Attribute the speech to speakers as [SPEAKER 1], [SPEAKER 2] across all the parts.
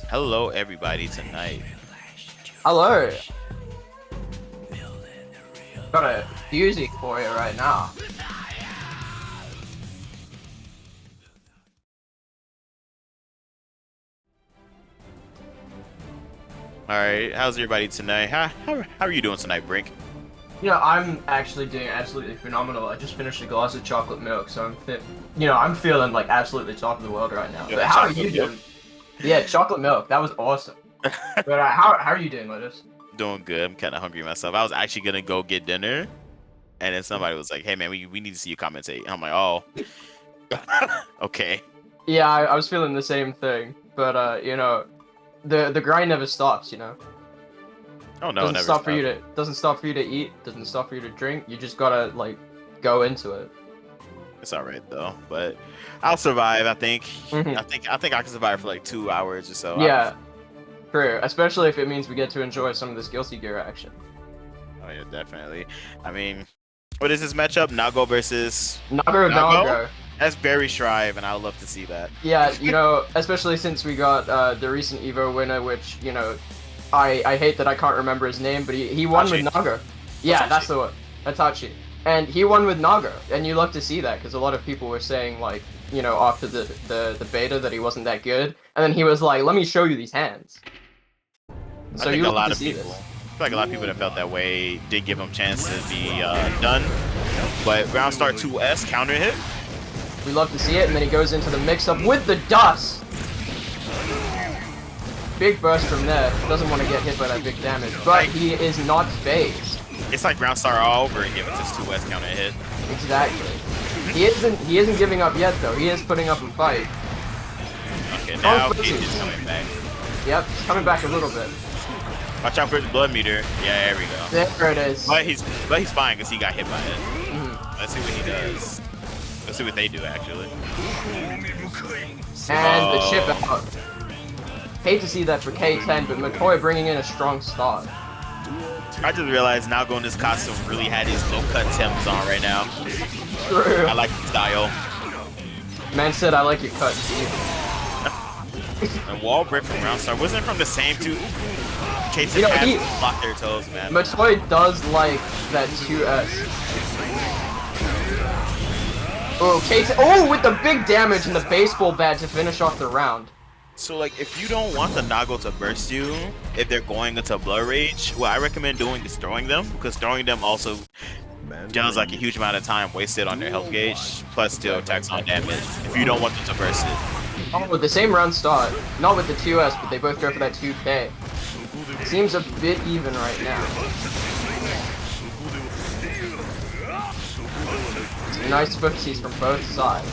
[SPEAKER 1] Hello, everybody, tonight.
[SPEAKER 2] Hello, got a music for you right now.
[SPEAKER 1] All right, how's everybody tonight? How are you doing tonight, Brink?
[SPEAKER 2] I'm actually doing absolutely phenomenal. I just finished a glass of chocolate milk, so I'm feeling like absolutely top of the world right now.
[SPEAKER 1] You
[SPEAKER 2] But
[SPEAKER 1] had
[SPEAKER 2] how are
[SPEAKER 1] chocolate
[SPEAKER 2] you
[SPEAKER 1] milk?
[SPEAKER 2] doing? Yeah, chocolate milk. That was awesome. But how are you doing, Lotus?
[SPEAKER 1] Doing good. I'm kind of hungry myself. I was actually gonna go get dinner, and then somebody was like, "Hey, man, we need to see you commentate." I'm like, "Oh, okay."
[SPEAKER 2] Yeah, I was feeling the same thing. But the grind never stops.
[SPEAKER 1] Oh no, never stop.
[SPEAKER 2] Doesn't stop for you to eat. Doesn't stop for you to drink. You just gotta like go into it.
[SPEAKER 1] It's all right though, but I'll survive. I think.
[SPEAKER 2] Hmm.
[SPEAKER 1] I think I can survive for like 2 hours or so. I'll be.
[SPEAKER 2] Yeah, true. Especially if it means we get to enjoy some of this Guilty Gear action.
[SPEAKER 1] Oh yeah, definitely. I mean, what is this matchup? Nago versus
[SPEAKER 2] Nago
[SPEAKER 1] Nago?
[SPEAKER 2] Nago.
[SPEAKER 1] That's very Strive, and I would love to see that.
[SPEAKER 2] Yeah, especially since we got the recent Evo winner, which, I hate that I can't remember his name, but he won with
[SPEAKER 1] Hachi.
[SPEAKER 2] Nago. Yeah,
[SPEAKER 1] Hachi.
[SPEAKER 2] that's the one. Atachi. And he won with Nago, and you love to see that, because a lot of people were saying, like, after the beta that he wasn't that good, and then he was like, let me show you these hands.
[SPEAKER 1] I
[SPEAKER 2] So
[SPEAKER 1] think
[SPEAKER 2] you
[SPEAKER 1] a
[SPEAKER 2] love
[SPEAKER 1] lot
[SPEAKER 2] to
[SPEAKER 1] of
[SPEAKER 2] see
[SPEAKER 1] people,
[SPEAKER 2] this.
[SPEAKER 1] I feel like a lot of people that felt that way did give him chance to be done. But round start 2S counter hit.
[SPEAKER 2] We love to see it, and then he goes into the mix-up with the dust! Big burst from there. Doesn't want to get hit by that big damage, but he is not phased.
[SPEAKER 1] It's like round start all over again with this 2S counter hit.
[SPEAKER 2] Exactly. He isn't giving up yet though. He is putting up a fight.
[SPEAKER 1] Okay,
[SPEAKER 2] Oh,
[SPEAKER 1] now Cage is coming back.
[SPEAKER 2] yep, he's coming back a little bit.
[SPEAKER 1] Watch out for his blood meter. Yeah, there we go.
[SPEAKER 2] There it is.
[SPEAKER 1] But he's fine because he got hit by it.
[SPEAKER 2] Mhm.
[SPEAKER 1] Let's see what he does. Let's see what they do actually.
[SPEAKER 2] And the chip out. Hate to see that for K10, but McCoy bringing in a strong start.
[SPEAKER 1] I just realized now going this costume really had his low cut Timbs on right now.
[SPEAKER 2] True.
[SPEAKER 1] I like the style.
[SPEAKER 2] Man said I like your cut, Steve.
[SPEAKER 1] And wall break from round start wasn't it from the same two. Casey
[SPEAKER 2] He
[SPEAKER 1] blocked their toes, man.
[SPEAKER 2] McCoy does like that 2S. Oh, K10. Oh, with the big damage and the baseball bat to finish off the round.
[SPEAKER 1] So like if you don't want the Nago to burst you, if they're going into Blood Rage, what I recommend doing is throwing them, because throwing them also does like a huge amount of time wasted on their health gauge, plus still attacks on damage, if you don't want them to burst it.
[SPEAKER 2] Oh, with the same round start. Not with the 2S, but they both go for that 2K. Seems a bit even right now. Nice footsies from both sides.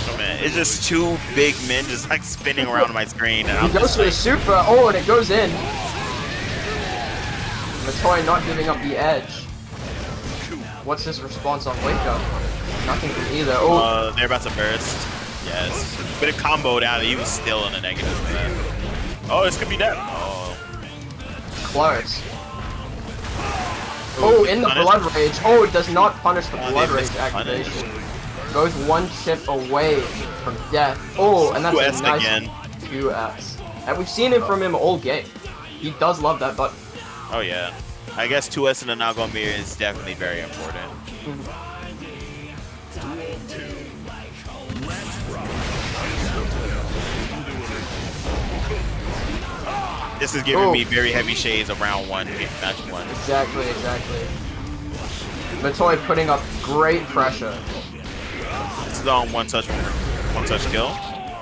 [SPEAKER 1] Oh man, it's just two big men just like spinning around my screen, and I'm
[SPEAKER 2] He goes
[SPEAKER 1] just
[SPEAKER 2] for the
[SPEAKER 1] like,
[SPEAKER 2] super. Oh, and it goes in. Matoy not giving up the edge. What's his response on wake up? Nothing from either. Oh,
[SPEAKER 1] they're about to burst. Yes, but it comboed out. He was still in the negative for that. Oh, this could be that. Oh,
[SPEAKER 2] close. Oh, in the blood rage. Oh, it does not punish the blood rage activation. Goes one chip away from death. Oh, and that's a nice
[SPEAKER 1] again.
[SPEAKER 2] 2S. And we've seen it from him all game. He does love that button.
[SPEAKER 1] Oh yeah. I guess 2S in the Nago mirror is definitely very important. This is giving me very heavy shades of round one, match one.
[SPEAKER 2] Exactly. Matoy putting up great pressure.
[SPEAKER 1] This is on one touch kill.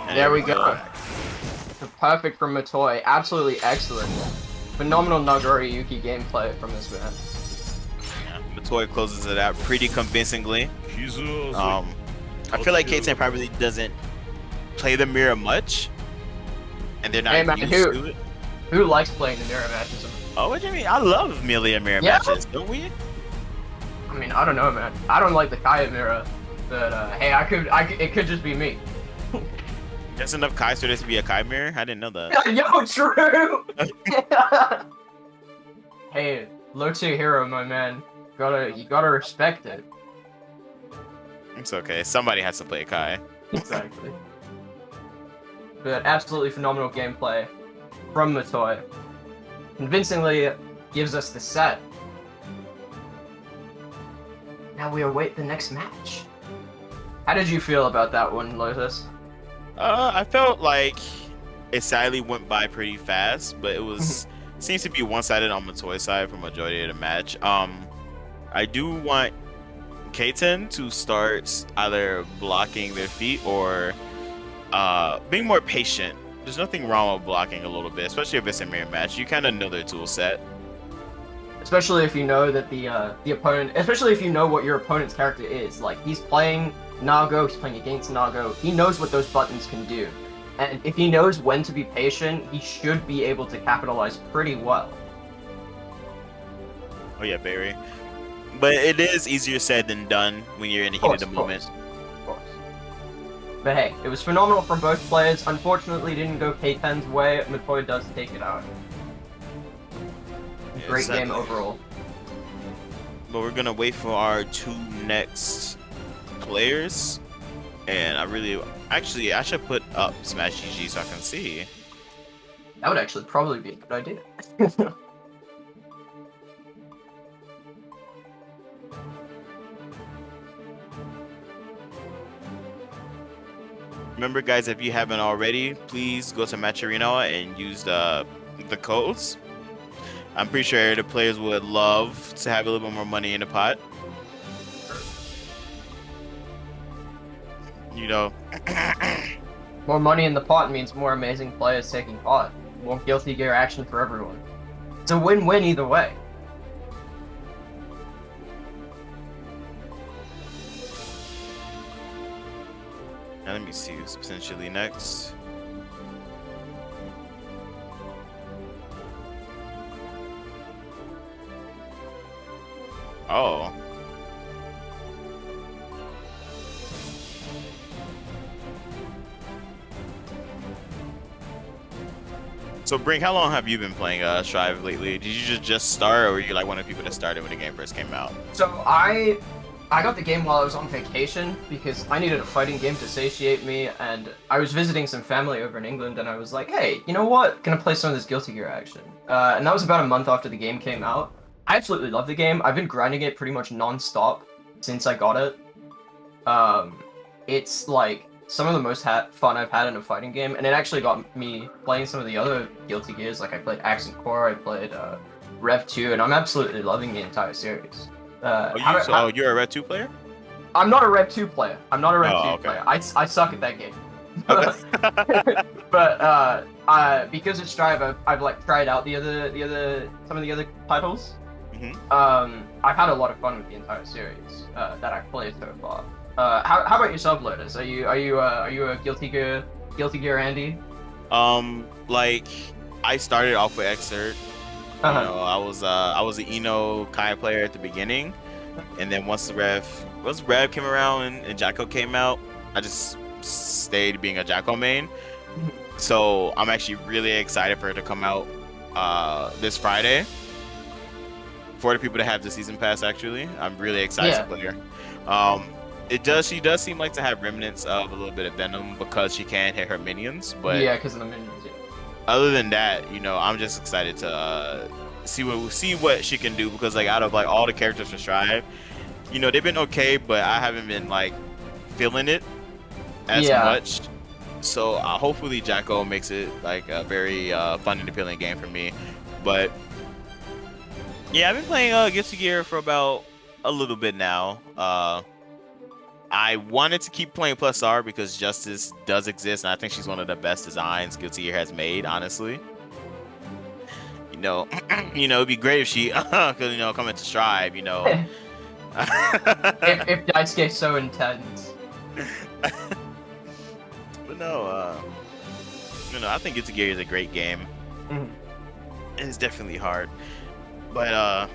[SPEAKER 1] And
[SPEAKER 2] there we go. Perfect from Matoy. Absolutely excellent. Phenomenal Nagori Yuki gameplay from this man.
[SPEAKER 1] Yeah, Matoy closes it out pretty convincingly. I feel like K10 probably doesn't play the mirror much, and they're not used to it.
[SPEAKER 2] Who likes playing the mirror matches?
[SPEAKER 1] Oh, what do you mean? I love melee and mirror matches, don't we?
[SPEAKER 2] I mean, I don't know, man. I don't like the Kaya mirror, but hey, it could just be me.
[SPEAKER 1] There's enough Kais for this to be a Kai mirror? I didn't know that.
[SPEAKER 2] Yo, true! Hey, low tier hero, my man. You gotta respect it.
[SPEAKER 1] It's okay. Somebody has to play Kai.
[SPEAKER 2] Exactly. but absolutely phenomenal gameplay from Matoy. Convincingly gives us the set. Now we await the next match. How did you feel about that one, Lotus?
[SPEAKER 1] I felt like it sadly went by pretty fast, but it was seems to be one-sided on Matoy's side for majority of the match. I do want K10 to start either blocking their feet or being more patient. There's nothing wrong with blocking a little bit, especially if it's a mirror match. You kind of know their tool set.
[SPEAKER 2] Especially if you know that the opponent, especially if you know what your opponent's character is. Like, he's playing Nago, he's playing against Nago. He knows what those buttons can do. And if he knows when to be patient, he should be able to capitalize pretty well.
[SPEAKER 1] Oh yeah, Barry. But it is easier said than done when you're in the heat of the moment.
[SPEAKER 2] Of course. But hey, it was phenomenal from both players. Unfortunately, it didn't go K10's way. Matoy does take it out.
[SPEAKER 1] Yeah,
[SPEAKER 2] Great
[SPEAKER 1] sadly.
[SPEAKER 2] game overall.
[SPEAKER 1] But we're gonna wait for our two next players. And I should put up Smash GG so I can see.
[SPEAKER 2] That would actually probably be a good idea.
[SPEAKER 1] Remember, guys, if you haven't already, please go to Match Arena and use the codes. I'm pretty sure the players would love to have a little bit more money in the pot. You know.
[SPEAKER 2] More money in the pot means more amazing players taking part. More Guilty Gear action for everyone. It's a win-win either way.
[SPEAKER 1] Now let me see who's potentially next. Oh. So Brink, how long have you been playing Strive lately? Did you just start, or were you like one of the people that started when the game first came out?
[SPEAKER 2] So I got the game while I was on vacation because I needed a fighting game to satiate me, and I was visiting some family over in England, and I was like, hey, you know what? Gonna play some of this Guilty Gear action. And that was about a month after the game came out. I absolutely love the game. I've been grinding it pretty much non-stop since I got it. It's like some of the most fun I've had in a fighting game, and it actually got me playing some of the other Guilty Gears. Like I played Accent Core, I played Rev 2, and I'm absolutely loving the entire series.
[SPEAKER 1] You're a Red 2 player?
[SPEAKER 2] I'm not a Rev 2 player. I'm not a Rev 2
[SPEAKER 1] okay.
[SPEAKER 2] player. I suck at that game.
[SPEAKER 1] Okay.
[SPEAKER 2] But because it's Strive, I've like tried out some of the other titles. I've had a lot of fun with the entire series that I've played so far. How about yourself, Lotus? Are you a Guilty Gear Andy?
[SPEAKER 1] Like I started off with Xrd. You know, I was an Eno Kai player at the beginning, and then once Rev came around and Jacko came out, I just stayed being a Jacko main. So I'm actually really excited for it to come out this Friday. For the people that have the season pass, actually, I'm really excited to play her. She does seem like to have remnants of a little bit of Venom because she can hit her minions, but
[SPEAKER 2] yeah, because of the minions. Yeah.
[SPEAKER 1] Other than that, you know, I'm just excited to see what she can do, because like out of like all the characters for Strive, you know, they've been okay, but I haven't been like feeling it as much. So hopefully Jacko makes it like a very fun and appealing game for me. But yeah, I've been playing Guilty Gear for about a little bit now. I wanted to keep playing Plus R because Justice does exist, and I think she's one of the best designs Guilty Gear has made, honestly. You know, it'd be great if she could, come into Strive,
[SPEAKER 2] if Daisuke's so intense.
[SPEAKER 1] But no, I think Guilty Gear is a great game. It's definitely hard, but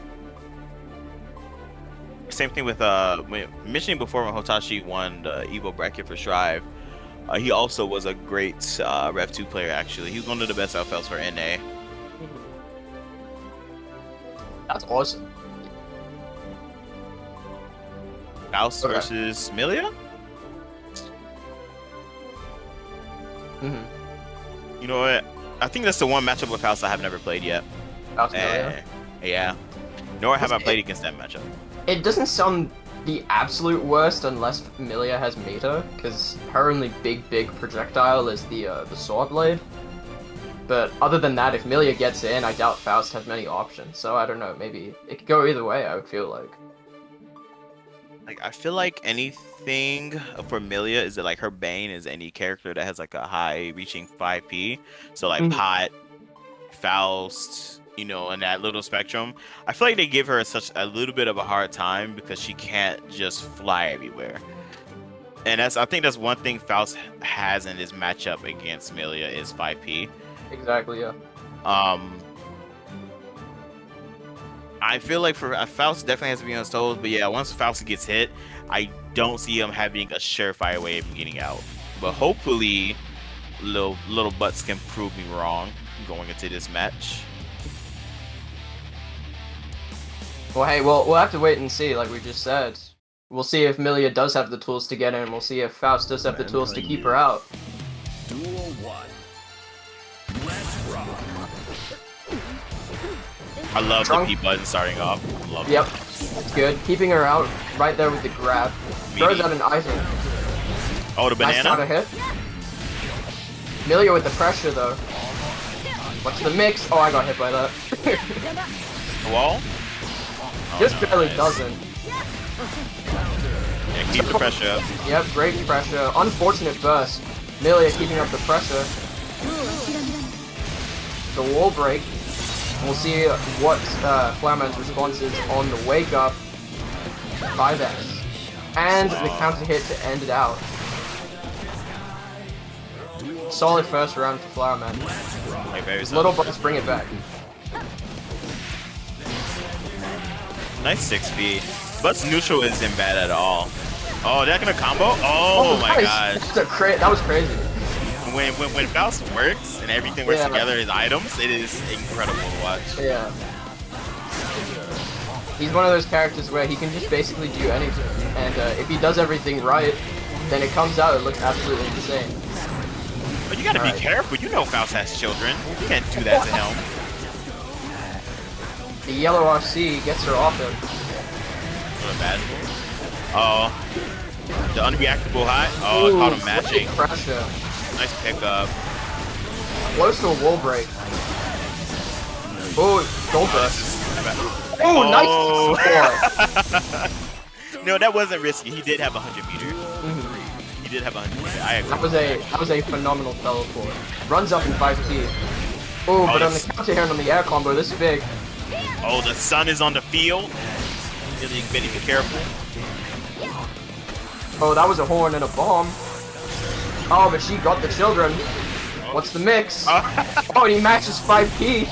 [SPEAKER 1] same thing with mentioning before when Hotashi won the Evo bracket for Strive. He also was a great Rev 2 player. Actually, he was one of the best FLs for NA.
[SPEAKER 2] That's awesome.
[SPEAKER 1] Faust versus Milia. You know what? I think that's the one matchup with Faust I have never played yet.
[SPEAKER 2] Faust Milia.
[SPEAKER 1] Yeah. Nor have I played against that matchup.
[SPEAKER 2] It doesn't sound the absolute worst unless Milia has meter, because her only big projectile is the sword blade. But other than that, if Milia gets in, I doubt Faust has many options. So I don't know, maybe it could go either way, I would feel like.
[SPEAKER 1] Like, I feel like anything for Milia is that, like, her Bane is any character that has, like, a high reaching 5p. So, like, Pot, Faust, you know, in that little spectrum. I feel like they give her such a little bit of a hard time because she can't just fly everywhere. And I think that's one thing Faust has in his matchup against Milia is 5p.
[SPEAKER 2] Exactly, yeah.
[SPEAKER 1] I feel like for Faust definitely has to be on his toes, but yeah, once Faust gets hit, I don't see him having a surefire way of getting out. But hopefully, little butts can prove me wrong going into this match.
[SPEAKER 2] Well, hey, we'll have to wait and see, like we just said. We'll see if Milia does have the tools to get in. We'll see if Faust does have the tools to keep her out.
[SPEAKER 3] Duel 1. Let's rock.
[SPEAKER 1] I love the P button starting off. Love
[SPEAKER 2] Yep,
[SPEAKER 1] it.
[SPEAKER 2] it's good. Keeping her out right there with the grab. Throws out an item.
[SPEAKER 1] Oh, the banana?
[SPEAKER 2] Nice counter hit. Milia with the pressure though. What's the mix? Oh, I got hit by that.
[SPEAKER 1] The wall? Oh,
[SPEAKER 2] Just
[SPEAKER 1] no,
[SPEAKER 2] barely
[SPEAKER 1] nice.
[SPEAKER 2] doesn't.
[SPEAKER 1] Yeah, keep the pressure up.
[SPEAKER 2] Yep, great pressure. Unfortunate burst. Milia keeping up the pressure. The wall break. We'll see what Flowerman's response is on the wake up. 5x. And the counter hit to end it out. Solid first round for Flowerman.
[SPEAKER 1] Like, very
[SPEAKER 2] Little buttons bring it back.
[SPEAKER 1] Nice 6B. But's neutral isn't bad at all. Oh, that gonna combo? Oh my gosh.
[SPEAKER 2] That was crazy.
[SPEAKER 1] When Faust works and everything works together, his items, it is incredible to watch.
[SPEAKER 2] Yeah. He's one of those characters where he can just basically do anything, and if he does everything right, then it comes out, it looks absolutely insane.
[SPEAKER 1] But you gotta be careful, you know Faust has children. You can't do that to him.
[SPEAKER 2] The yellow RC gets her off him.
[SPEAKER 1] What a bad move. Oh, the unreactable high. Oh,
[SPEAKER 2] Ooh,
[SPEAKER 1] caught him matching.
[SPEAKER 2] Pressure.
[SPEAKER 1] Nice pickup.
[SPEAKER 2] Close to a wall break. Oh, gold burst. Oh, nice score.
[SPEAKER 1] No, that wasn't risky. He did have 100 meter. He did have 100 meter. I agree.
[SPEAKER 2] That was a phenomenal teleport. Runs up in 5T. Oh, but on the counter here and on the air combo, this is big.
[SPEAKER 1] Oh, the sun is on the field. Really better be careful.
[SPEAKER 2] Oh, that was a horn and a bomb. Oh, but she got the children. What's the mix? Oh, and he matches 5P.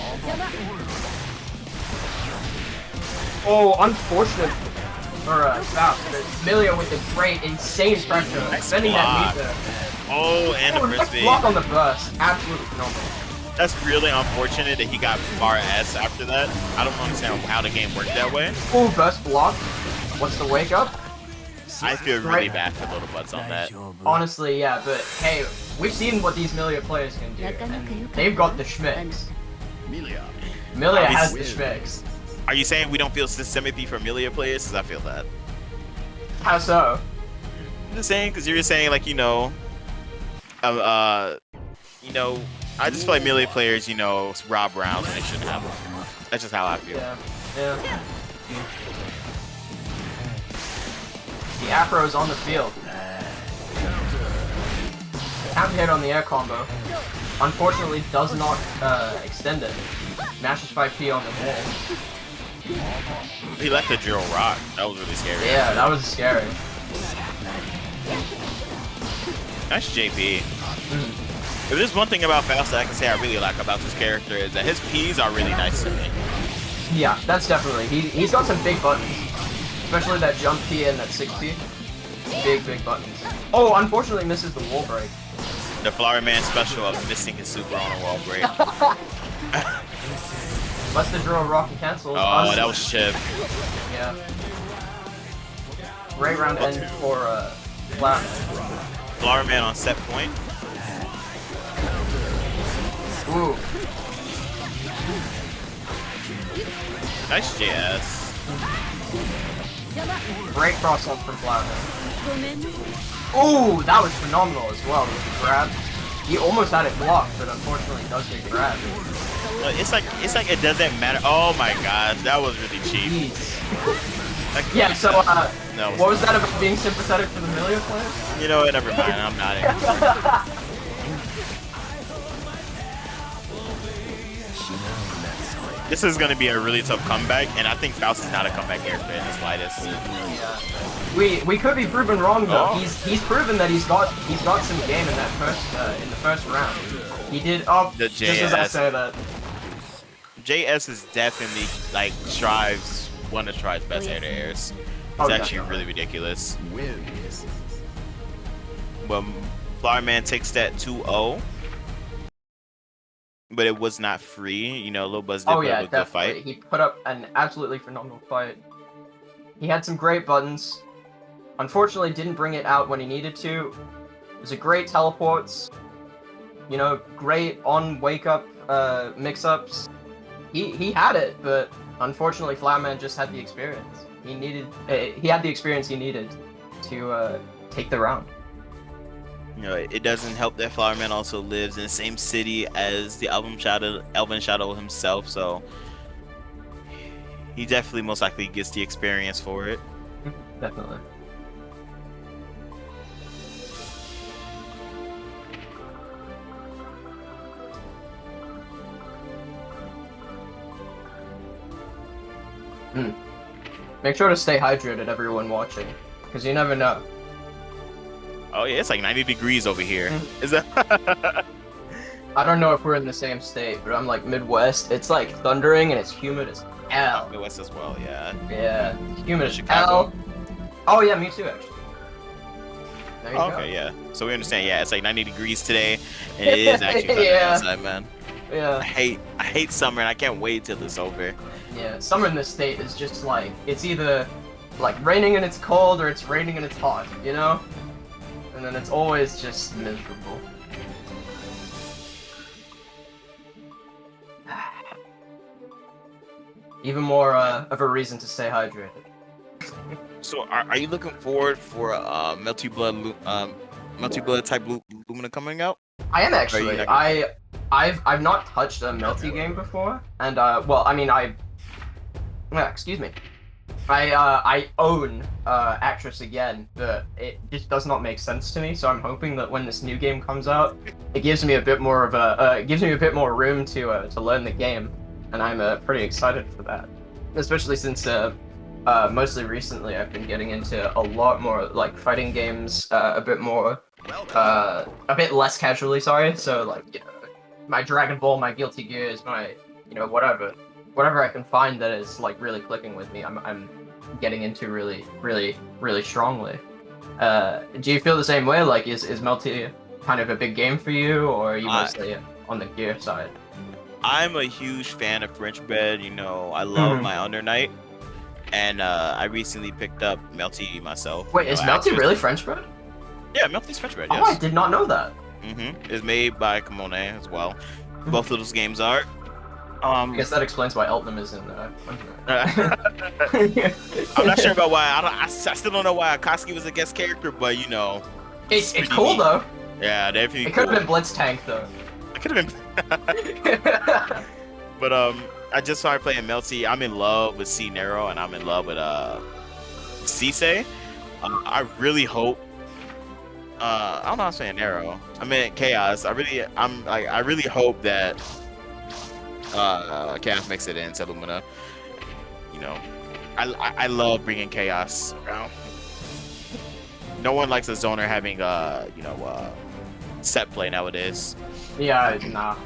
[SPEAKER 2] Oh, unfortunate for Faust. But Milia with a great, insane pressure. Sending that meter.
[SPEAKER 1] Oh, and the
[SPEAKER 2] nice
[SPEAKER 1] frisbee.
[SPEAKER 2] block on the burst. Absolutely phenomenal.
[SPEAKER 1] That's really unfortunate that he got bar S after that. I don't understand how the game worked that way.
[SPEAKER 2] Oh, burst block. What's the wake up?
[SPEAKER 1] I feel really bad for little butts on that.
[SPEAKER 2] Honestly, yeah, but hey, we've seen what these Milia players can do, and they've got the schmicks. Milia has the schmicks.
[SPEAKER 1] Are you saying we don't feel sympathy for Milia players? Because I feel that.
[SPEAKER 2] How so?
[SPEAKER 1] I'm just saying, because you're just saying, like, you know, I just feel like Milia players, you know, rob rounds and they shouldn't have them. That's just how I feel.
[SPEAKER 2] Yeah. The Afro is on the field. Counter hit on the air combo. Unfortunately, does not extend it. Mashes 5P on the wall.
[SPEAKER 1] He left the drill rock. That was really scary.
[SPEAKER 2] Yeah, that was scary.
[SPEAKER 1] Nice JP. If there's one thing about Faust that I can say I really like about this character is that his Ps are really nice to me.
[SPEAKER 2] Yeah, that's definitely. He's got some big buttons. Especially that jump P and that 6P. Big buttons. Oh, unfortunately misses the wall break.
[SPEAKER 1] The Flower Man special of missing his super on a wall break.
[SPEAKER 2] Lets the drill rock and cancels.
[SPEAKER 1] Oh, that was chip.
[SPEAKER 2] Yeah. Great round end for Flower Man.
[SPEAKER 1] Flower Man on set point.
[SPEAKER 2] Ooh.
[SPEAKER 1] Nice JS.
[SPEAKER 2] Great cross up from Flounder. Ooh, that was phenomenal as well with the grab. He almost had it blocked, but unfortunately does get grabbed.
[SPEAKER 1] It's like it doesn't matter. Oh my gosh, that was really cheap.
[SPEAKER 2] Yeah, so
[SPEAKER 1] No,
[SPEAKER 2] what was that about being sympathetic for the Millia players?
[SPEAKER 1] You know what? Never mind. I'm not anymore. This is going to be a really tough comeback, and I think Faust is not a comeback character in the slightest.
[SPEAKER 2] Yeah. We could be proven wrong though.
[SPEAKER 1] Oh.
[SPEAKER 2] He's proven that he's got some game in that in the first round. He did
[SPEAKER 1] The
[SPEAKER 2] just as I say that.
[SPEAKER 1] JS is definitely like Strive's one of Strive's best air to airs. It's actually really ridiculous.
[SPEAKER 3] Wins.
[SPEAKER 1] Well, Flowerman takes that 2-0. But it was not free, you know. Lil Buzz did put up a good fight.
[SPEAKER 2] He put up an absolutely phenomenal fight. He had some great buttons. Unfortunately, didn't bring it out when he needed to. It was a great teleports. You know, great on wake up mix-ups. He had it, but unfortunately, Flowerman just had the experience. He had the experience he needed to take the round.
[SPEAKER 1] You know, it doesn't help that Flowerman also lives in the same city as the Elven Shadow himself, so he definitely most likely gets the experience for it.
[SPEAKER 2] Definitely. Make sure to stay hydrated, everyone watching, because you never know.
[SPEAKER 1] Oh yeah, it's like 90 degrees over here. Is that?
[SPEAKER 2] I don't know if we're in the same state, but I'm like Midwest. It's like thundering and it's humid as hell.
[SPEAKER 1] Midwest as well, yeah.
[SPEAKER 2] Yeah, humid as
[SPEAKER 1] Chicago.
[SPEAKER 2] hell. Oh yeah, me too actually. There you go.
[SPEAKER 1] Okay, yeah. So we understand. Yeah, it's like 90 degrees today, and it is actually thundering outside, man.
[SPEAKER 2] Yeah.
[SPEAKER 1] I hate summer, and I can't wait till it's over.
[SPEAKER 2] Yeah, summer in this state is just like it's either like raining and it's cold or it's raining and it's hot, you know? And then it's always just miserable. Even more of a reason to stay hydrated.
[SPEAKER 1] So are you looking forward for Melty Blood type Lumina coming out?
[SPEAKER 2] I am actually. I've not touched a Melty game before, and well, I mean excuse me. I own Actress again, but it just does not make sense to me. So I'm hoping that when this new game comes out, it gives me a bit more of room to learn the game, and I'm pretty excited for that. Especially since mostly recently I've been getting into a lot more like fighting games, a bit less casually. Sorry, so like you know, my Dragon Ball, my Guilty Gears, my whatever I can find that is like really clicking with me, I'm getting into really strongly. Do you feel the same way? Like, is Melty kind of a big game for you, or are you mostly on the gear side?
[SPEAKER 1] I'm a huge fan of French Bread. You know, I love my Under Knight, and I recently picked up Melty myself.
[SPEAKER 2] Wait, is Melty really French Bread?
[SPEAKER 1] Yeah, Melty's French Bread. Yes.
[SPEAKER 2] Oh, I did not know that.
[SPEAKER 1] It's made by Kimone as well. Both of those games are.
[SPEAKER 2] I guess that explains why Eltnam is in
[SPEAKER 1] I'm not sure about why. I still don't know why Akatsuki was a guest character, but you know,
[SPEAKER 2] it's cool neat. Though.
[SPEAKER 1] Yeah, definitely.
[SPEAKER 2] It could have been Blitz Tank though.
[SPEAKER 1] It could have been. But I just started playing Melty. I'm in love with C Nero, and I'm in love with Cisse. I really hope. I don't know how to say Nero. I mean Chaos. I really hope that Chaos makes it into Lumina. You know, I love bringing Chaos around. No one likes a zoner having set play nowadays.
[SPEAKER 2] Yeah, nah.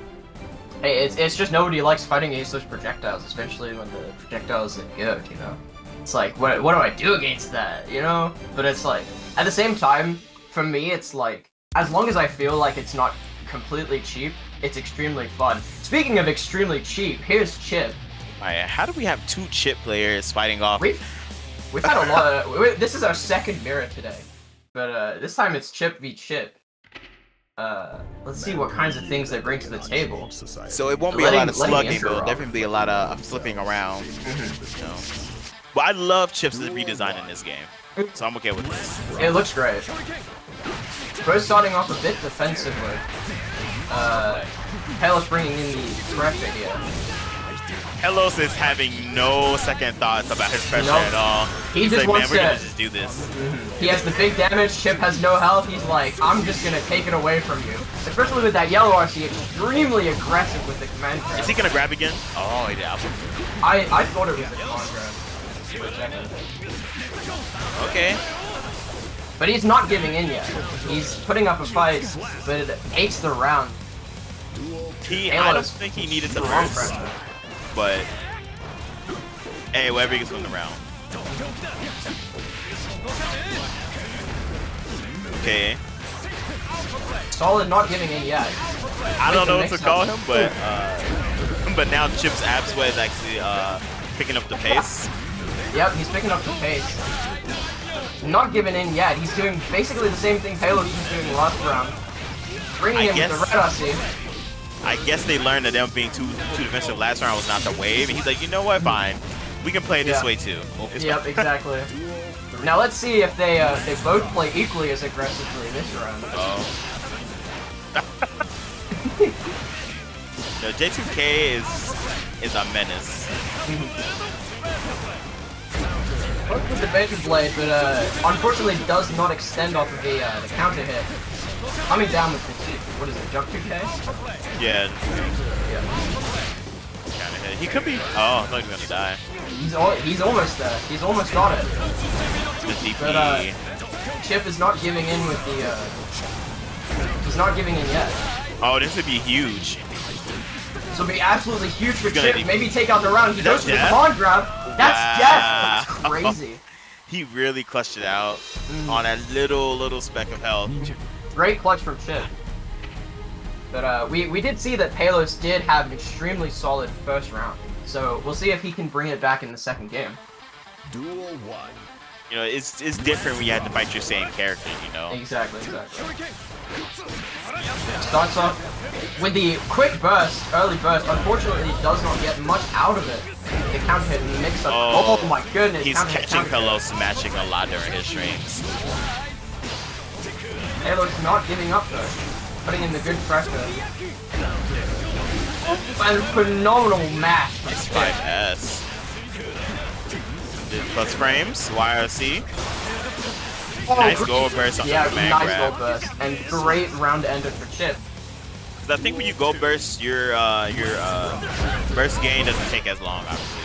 [SPEAKER 2] Hey, it's just nobody likes fighting against those projectiles, especially when the projectiles are good. You know, it's like what do I do against that? You know, but it's like at the same time, for me, it's like as long as I feel like it's not completely cheap, it's extremely fun. Speaking of extremely cheap, here's Chip.
[SPEAKER 1] How do we have two Chip players fighting off?
[SPEAKER 2] We've had a lot of. This is our second mirror today, but this time it's Chip v Chip. let's see what kinds of things they bring to the table.
[SPEAKER 1] So it won't be a lot of slugging, but it'll definitely be a lot of flipping around. You know. But I love Chips' redesign in this game, so I'm okay with this.
[SPEAKER 2] It looks great. Both starting off a bit defensively. Palos bringing in the pressure here.
[SPEAKER 1] Helos is having no second thoughts about his pressure at all.
[SPEAKER 2] He
[SPEAKER 1] He's
[SPEAKER 2] just
[SPEAKER 1] like,
[SPEAKER 2] wants
[SPEAKER 1] man, we're
[SPEAKER 2] to
[SPEAKER 1] gonna just do this.
[SPEAKER 2] He has the big damage, Chip has no health, he's like, I'm just gonna take it away from you. Especially with that yellow RC, extremely aggressive with the command grab.
[SPEAKER 1] Is he gonna grab again? Oh, he did.
[SPEAKER 2] I thought it was a command grab for a second.
[SPEAKER 1] Okay.
[SPEAKER 2] But he's not giving in yet. He's putting up a fight, but it takes the round.
[SPEAKER 1] I don't think he needed to
[SPEAKER 2] Wrong
[SPEAKER 1] burst,
[SPEAKER 2] pressure.
[SPEAKER 1] but hey, whatever he gets from the round. Okay.
[SPEAKER 2] Solid not giving in yet.
[SPEAKER 1] I don't know what to call him, but now Chip's ab sweat is actually picking up the pace.
[SPEAKER 2] Yep, he's picking up the pace. Not giving in yet. He's doing basically the same thing Palos was doing last round. Bringing him with the red RC.
[SPEAKER 1] I guess they learned that them being too defensive last round was not the wave, and he's like, you know what, fine, we can play it this way too.
[SPEAKER 2] Yep, exactly. Now let's see if they both play equally as aggressively this round.
[SPEAKER 1] No, J2K is a menace.
[SPEAKER 2] Both with the Vapor Blade, but unfortunately does not extend off of the counter hit. Coming down with the, what is it, jump 2K?
[SPEAKER 1] Yeah.
[SPEAKER 2] Yeah.
[SPEAKER 1] Counter hit. He could be. Oh, I thought he was gonna die.
[SPEAKER 2] He's almost there. He's almost got it.
[SPEAKER 1] The DP.
[SPEAKER 2] But Chip is not giving in with the. He's not giving in yet.
[SPEAKER 1] Oh, this would be huge.
[SPEAKER 2] This will be absolutely huge for
[SPEAKER 1] gonna
[SPEAKER 2] Chip. Maybe take out the round. He goes for the
[SPEAKER 1] death?
[SPEAKER 2] con grab. That's death. That's
[SPEAKER 1] Wow.
[SPEAKER 2] crazy.
[SPEAKER 1] He really clutched it out on that little speck of health.
[SPEAKER 2] Great clutch from Chip. But we did see that Palos did have an extremely solid first round. So we'll see if he can bring it back in the second game.
[SPEAKER 3] Duel 1.
[SPEAKER 1] You know, it's different when you have to fight your same character, you know?
[SPEAKER 2] Exactly. Starts off with the quick burst, early burst. Unfortunately, he does not get much out of it. The counter hit and mix up. Oh my goodness.
[SPEAKER 1] He's catching Pelos matching a lot during his streams.
[SPEAKER 2] Halo's not giving up though. Putting in the good pressure. And phenomenal mash.
[SPEAKER 1] It's 5S. Plus frames, YRC. Nice gold burst on the command
[SPEAKER 2] nice
[SPEAKER 1] grab.
[SPEAKER 2] gold burst. And great round ender for Chip.
[SPEAKER 1] I think when you go burst, your burst gain doesn't take as long, obviously.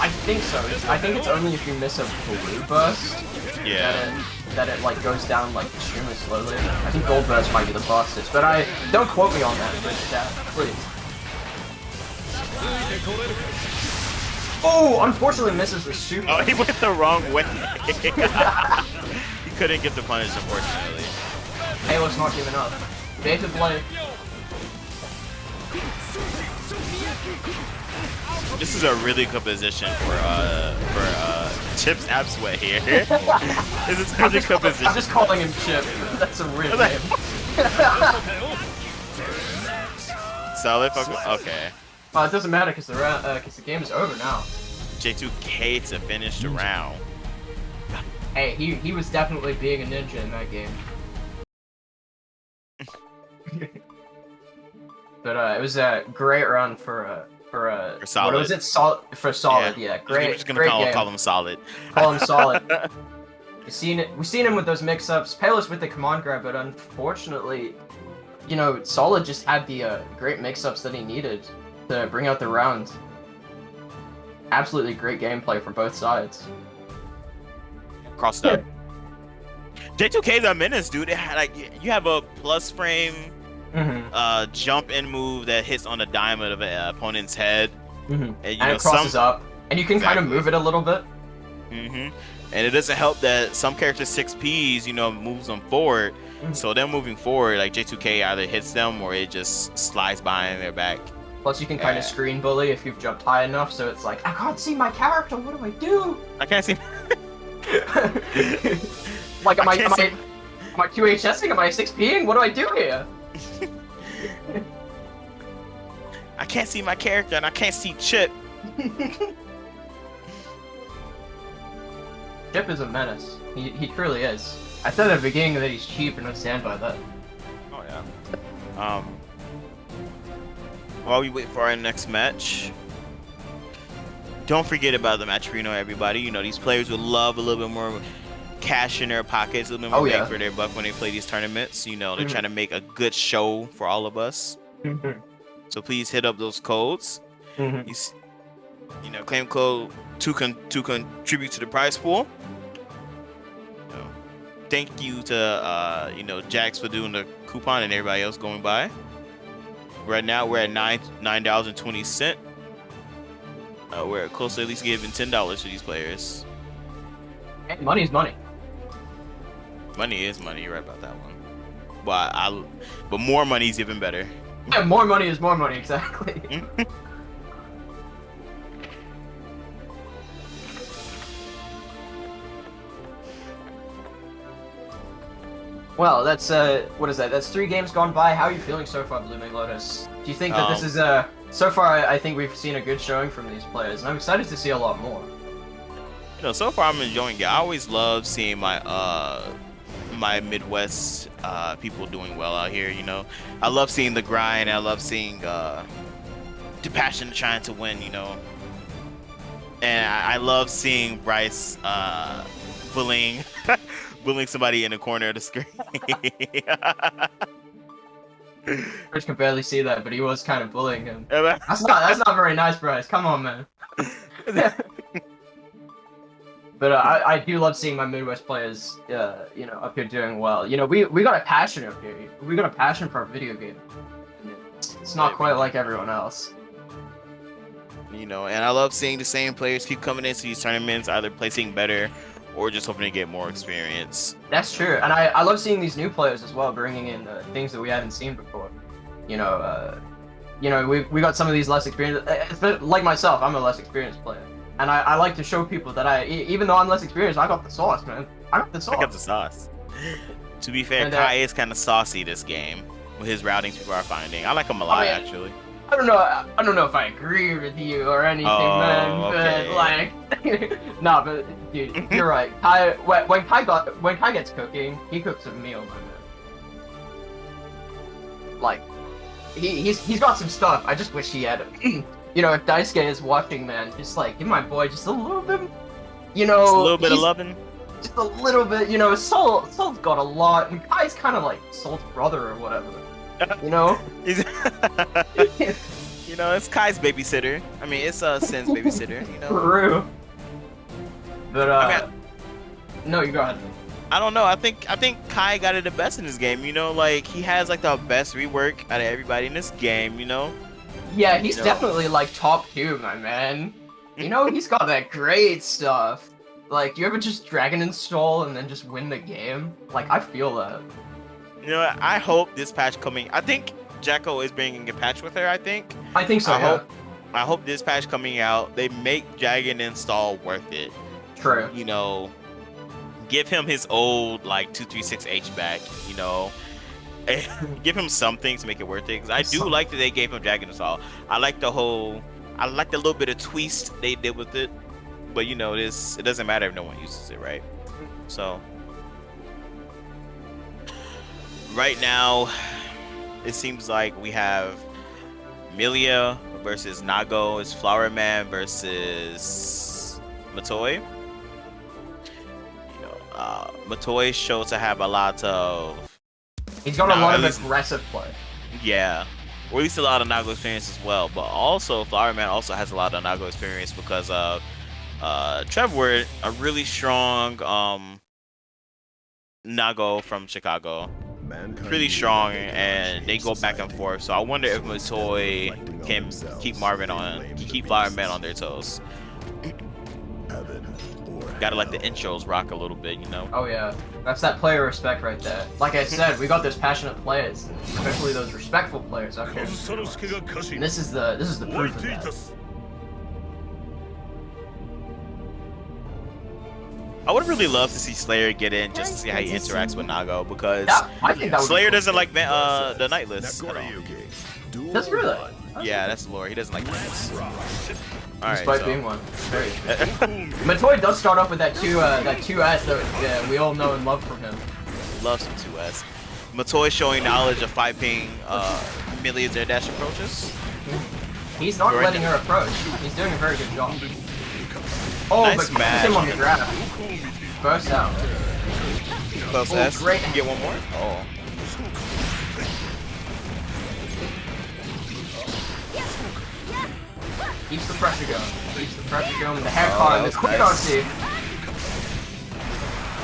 [SPEAKER 2] I think so. I think it's only if you miss a blue burst that it like goes down like extremely slowly. I think gold burst might be the fastest, but don't quote me on that, but please. Oh, unfortunately misses the super.
[SPEAKER 1] Oh, he went the wrong way. He couldn't get the punish, unfortunately.
[SPEAKER 2] Halo's not giving up. Vapor Blade.
[SPEAKER 1] This is a really good position for Chip's ab sweat here. This is a really good position.
[SPEAKER 2] I'm just calling him Chip. That's a weird name.
[SPEAKER 1] Solid fucking. Okay.
[SPEAKER 2] It doesn't matter because the game is over now.
[SPEAKER 1] J2K to finish the round.
[SPEAKER 2] Hey, he was definitely being a ninja in that game. But it was a great run for
[SPEAKER 1] Solid.
[SPEAKER 2] What was it? Solid. Yeah, great.
[SPEAKER 1] We're just gonna
[SPEAKER 2] great
[SPEAKER 1] call him Solid.
[SPEAKER 2] Call him Solid. We've seen him with those mix-ups. Palos with the command grab, but unfortunately, you know, Solid just had the great mix-ups that he needed to bring out the round. Absolutely great gameplay from both sides.
[SPEAKER 1] Crossed up. J2K's a menace, dude. It had, like, you have a plus frame jump in move that hits on the diamond of an opponent's head.
[SPEAKER 2] And it crosses up. And you can kind of move it a little bit.
[SPEAKER 1] And it doesn't help that some characters 6Ps, you know, moves them forward. So them moving forward, like J2K either hits them or it just slides behind their back.
[SPEAKER 2] Plus you can kind of screen bully if you've jumped high enough, so it's like, I can't see my character, what do I do?
[SPEAKER 1] I can't see.
[SPEAKER 2] Like, am Am I QHSing? Am I 6Ping? What do I do here?
[SPEAKER 1] I can't see my character and I can't see Chip.
[SPEAKER 2] Chip is a menace. He truly is. I said at the beginning that he's cheap, and I stand by that.
[SPEAKER 1] Oh yeah. While we wait for our next match, don't forget about the match Reno, everybody. You know, these players would love a little bit more cash in their pockets, a little bit more bang for their buck when they play these tournaments. You know, they're trying to make a good show for all of us. So please hit up those codes. You know, claim code to contribute to the prize pool. You know, thank you to you know, Jax for doing the coupon and everybody else going by. Right now we're at $9.20. We're close to at least giving $10 to these players.
[SPEAKER 2] Hey, money is money.
[SPEAKER 1] Money is money. You're right about that one. But more money is even better.
[SPEAKER 2] Yeah, more money is more money. Exactly. Well, that's what is that? That's 3 games gone by. How are you feeling so far, Blooming Lotus? Do you think that this is so far? I think we've seen a good showing from these players, and I'm excited to see a lot more.
[SPEAKER 1] You know, so far I'm enjoying it. I always love seeing my my Midwest people doing well out here. You know, I love seeing the grind. I love seeing the passion trying to win. You know, and I love seeing Bryce bullying bullying somebody in the corner of the screen.
[SPEAKER 2] Chris can barely see that, but he was kind of bullying him. That's not very nice, Bryce. Come on, man. But I do love seeing my Midwest players, you know, up here doing well. You know, we got a passion up here. We got a passion for our video game. It's not quite like everyone else.
[SPEAKER 1] You know, and I love seeing the same players keep coming into these tournaments, either placing better or just hoping to get more experience.
[SPEAKER 2] That's true, and I love seeing these new players as well, bringing in things that we haven't seen before. You know, we got some of these less experienced, like myself. I'm a less experienced player, and I like to show people that even though I'm less experienced, I got the sauce, man. I got the sauce.
[SPEAKER 1] I got the sauce. To be fair, and, Kai is kind of saucy this game with his routings people are finding. I like him a lot, actually.
[SPEAKER 2] I don't know if I agree with you or anything, man.
[SPEAKER 1] Okay.
[SPEAKER 2] But like, nah, but dude, you're right. Kai, when Kai gets cooking, he cooks a meal, my man. Like, he's got some stuff. I just wish he had it. You know, if Daisuke is watching, man, just like give my boy just a little bit. You know,
[SPEAKER 1] just a little bit of loving.
[SPEAKER 2] Just a little bit. You know, Soul's got a lot, and Kai's kind of like Soul's brother or whatever. You know?
[SPEAKER 1] You know, it's Kai's babysitter. I mean, it's Sin's babysitter, you know?
[SPEAKER 2] True. But, no, you go ahead.
[SPEAKER 1] I don't know. I think Kai got it the best in this game, you know? Like, he has, like, the best rework out of everybody in this game, you know?
[SPEAKER 2] Yeah, he's definitely, like, top 2, my man. You know, he's got that great stuff. Like, you ever just Dragon install and then just win the game? Like, I feel that.
[SPEAKER 1] You know, I hope this patch coming. I think Jacko is bringing a patch with her. I think so. I hope this patch coming out, they make Dragon install worth it.
[SPEAKER 2] True.
[SPEAKER 1] You know, give him his old like 236H back. You know, give him something to make it worth it. Because I do like that they gave him Dragon install. I like the little bit of twist they did with it. But you know, it doesn't matter if no one uses it, right? So. Right now, it seems like we have Milia versus Nago. It's Flower Man versus Matoi. You know, Matoi shows to have a lot of.
[SPEAKER 2] He's got a lot of aggressive play.
[SPEAKER 1] Yeah, or at least a lot of Nago experience as well. But also, Flower Man also has a lot of Nago experience because of Trevor, a really strong Nago from Chicago. Pretty strong, and they go back and forth. So I wonder if Matoi can keep Flower Man on their toes. Gotta let the intros rock a little bit, you know.
[SPEAKER 2] Oh yeah, that's that player respect right there. Like I said, we got those passionate players, especially those respectful players up here. And this is the proof of that.
[SPEAKER 1] I would really love to see Slayer get in just to see how he interacts with Nago because
[SPEAKER 2] Yeah, I think that would
[SPEAKER 1] Slayer
[SPEAKER 2] be cool.
[SPEAKER 1] doesn't like the Nightless at all.
[SPEAKER 2] Does he really?
[SPEAKER 1] Yeah, that's lore. He doesn't like Nightless. Alright,
[SPEAKER 2] Despite being one. Very Matoy does start off with that 2S that we all know and love from him.
[SPEAKER 1] Love some 2S. Matoy showing knowledge of 5-ping Millia's air dash approaches.
[SPEAKER 2] He's not letting her approach. He's doing a very good job. Oh,
[SPEAKER 1] Nice
[SPEAKER 2] but catches
[SPEAKER 1] match.
[SPEAKER 2] him on the grab. Burst out.
[SPEAKER 1] Close
[SPEAKER 2] Oh,
[SPEAKER 1] S.
[SPEAKER 2] great.
[SPEAKER 1] Get one more. Oh.
[SPEAKER 2] Keeps the pressure going. Keeps the pressure going. The hair caught and the quick RC.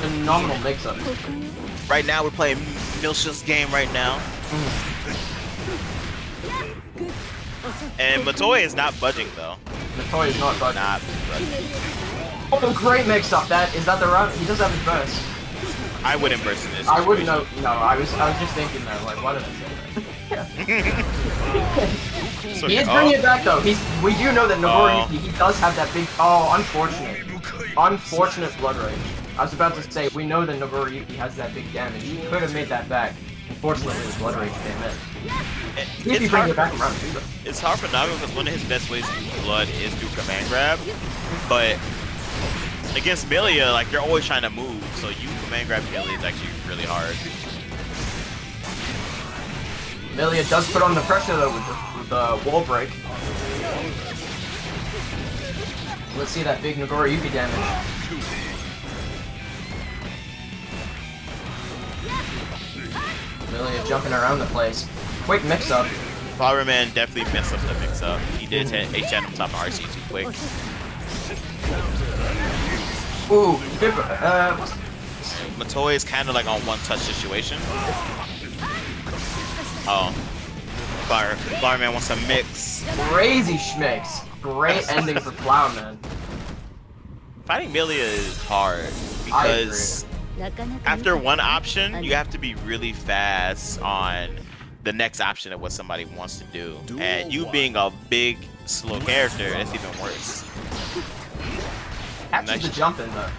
[SPEAKER 2] Phenomenal mix-up.
[SPEAKER 1] Right now we're playing Milsha's game right now. And Matoy is not budging though.
[SPEAKER 2] Matoy is not budging.
[SPEAKER 1] Not budging.
[SPEAKER 2] Oh, great mix-up. Is that the round? He does have his burst.
[SPEAKER 1] I wouldn't burst in this.
[SPEAKER 2] I wouldn't know. No, I was just thinking that. Like, why did I say that?
[SPEAKER 1] So,
[SPEAKER 2] He is bringing it back though. We do know that Nobori he does have that big. Oh, unfortunate blood rage. I was about to say we know that Nobori has that big damage. He could have made that back. Unfortunately, the blood rage came in. If he brings it back around too, though.
[SPEAKER 1] It's hard for Nago because one of his best ways to use blood is through command grab, but against Milia, like you're always trying to move, so you command grab Milia is actually really hard.
[SPEAKER 2] Milia does put on the pressure though with the wall break. Let's see that big Nagoriyuki damage. Milia jumping around the place. Quick mix-up.
[SPEAKER 1] Flowerman definitely messed up the mix-up. He did hit H-Chan on top of RC too quick.
[SPEAKER 2] Ooh, good.
[SPEAKER 1] Matoy is kind of like on one-touch situation. Oh. Flowerman wants a mix.
[SPEAKER 2] Crazy schmicks. Great ending for Plowman.
[SPEAKER 1] Fighting Milia is hard because after one option, you have to be really fast on the next option of what somebody wants to do. And you being a big, slow character, that's even worse.
[SPEAKER 2] Catches the jump in though.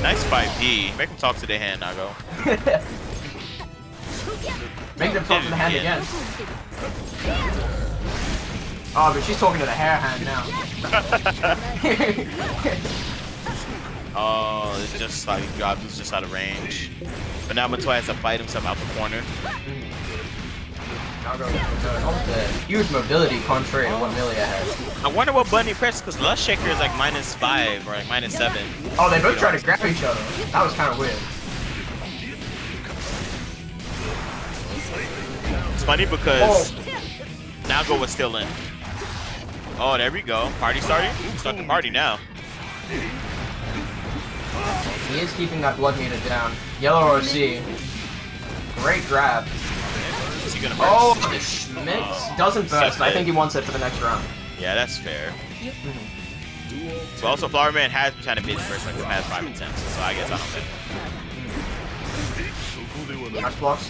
[SPEAKER 1] Nice 5P. Make him talk to the hand, Nago.
[SPEAKER 2] Make them talk to the hand again. Oh, but she's talking to the hair hand now.
[SPEAKER 1] Oh, it's just like he dropped, he's just out of range. But now Matoy has to fight himself out the corner.
[SPEAKER 2] Huge mobility contrary to what Milia has.
[SPEAKER 1] I wonder what button he pressed because Lust Shaker is like -5 or like -7.
[SPEAKER 2] Oh, they both try to grab each other. That was kind of weird.
[SPEAKER 1] It's funny because Nago was still in. Oh, there we go. Party starting? Start the party now.
[SPEAKER 2] He is keeping that blood meter down. Yellow RC. Great grab.
[SPEAKER 1] Is he gonna burst?
[SPEAKER 2] Oh, the Schmitz doesn't burst. I think he wants it for the next round.
[SPEAKER 1] Yeah, that's fair. But also, Flowerman has been trying to beat the first one for the past 5 attempts, so I guess I don't think.
[SPEAKER 2] Nice blocks.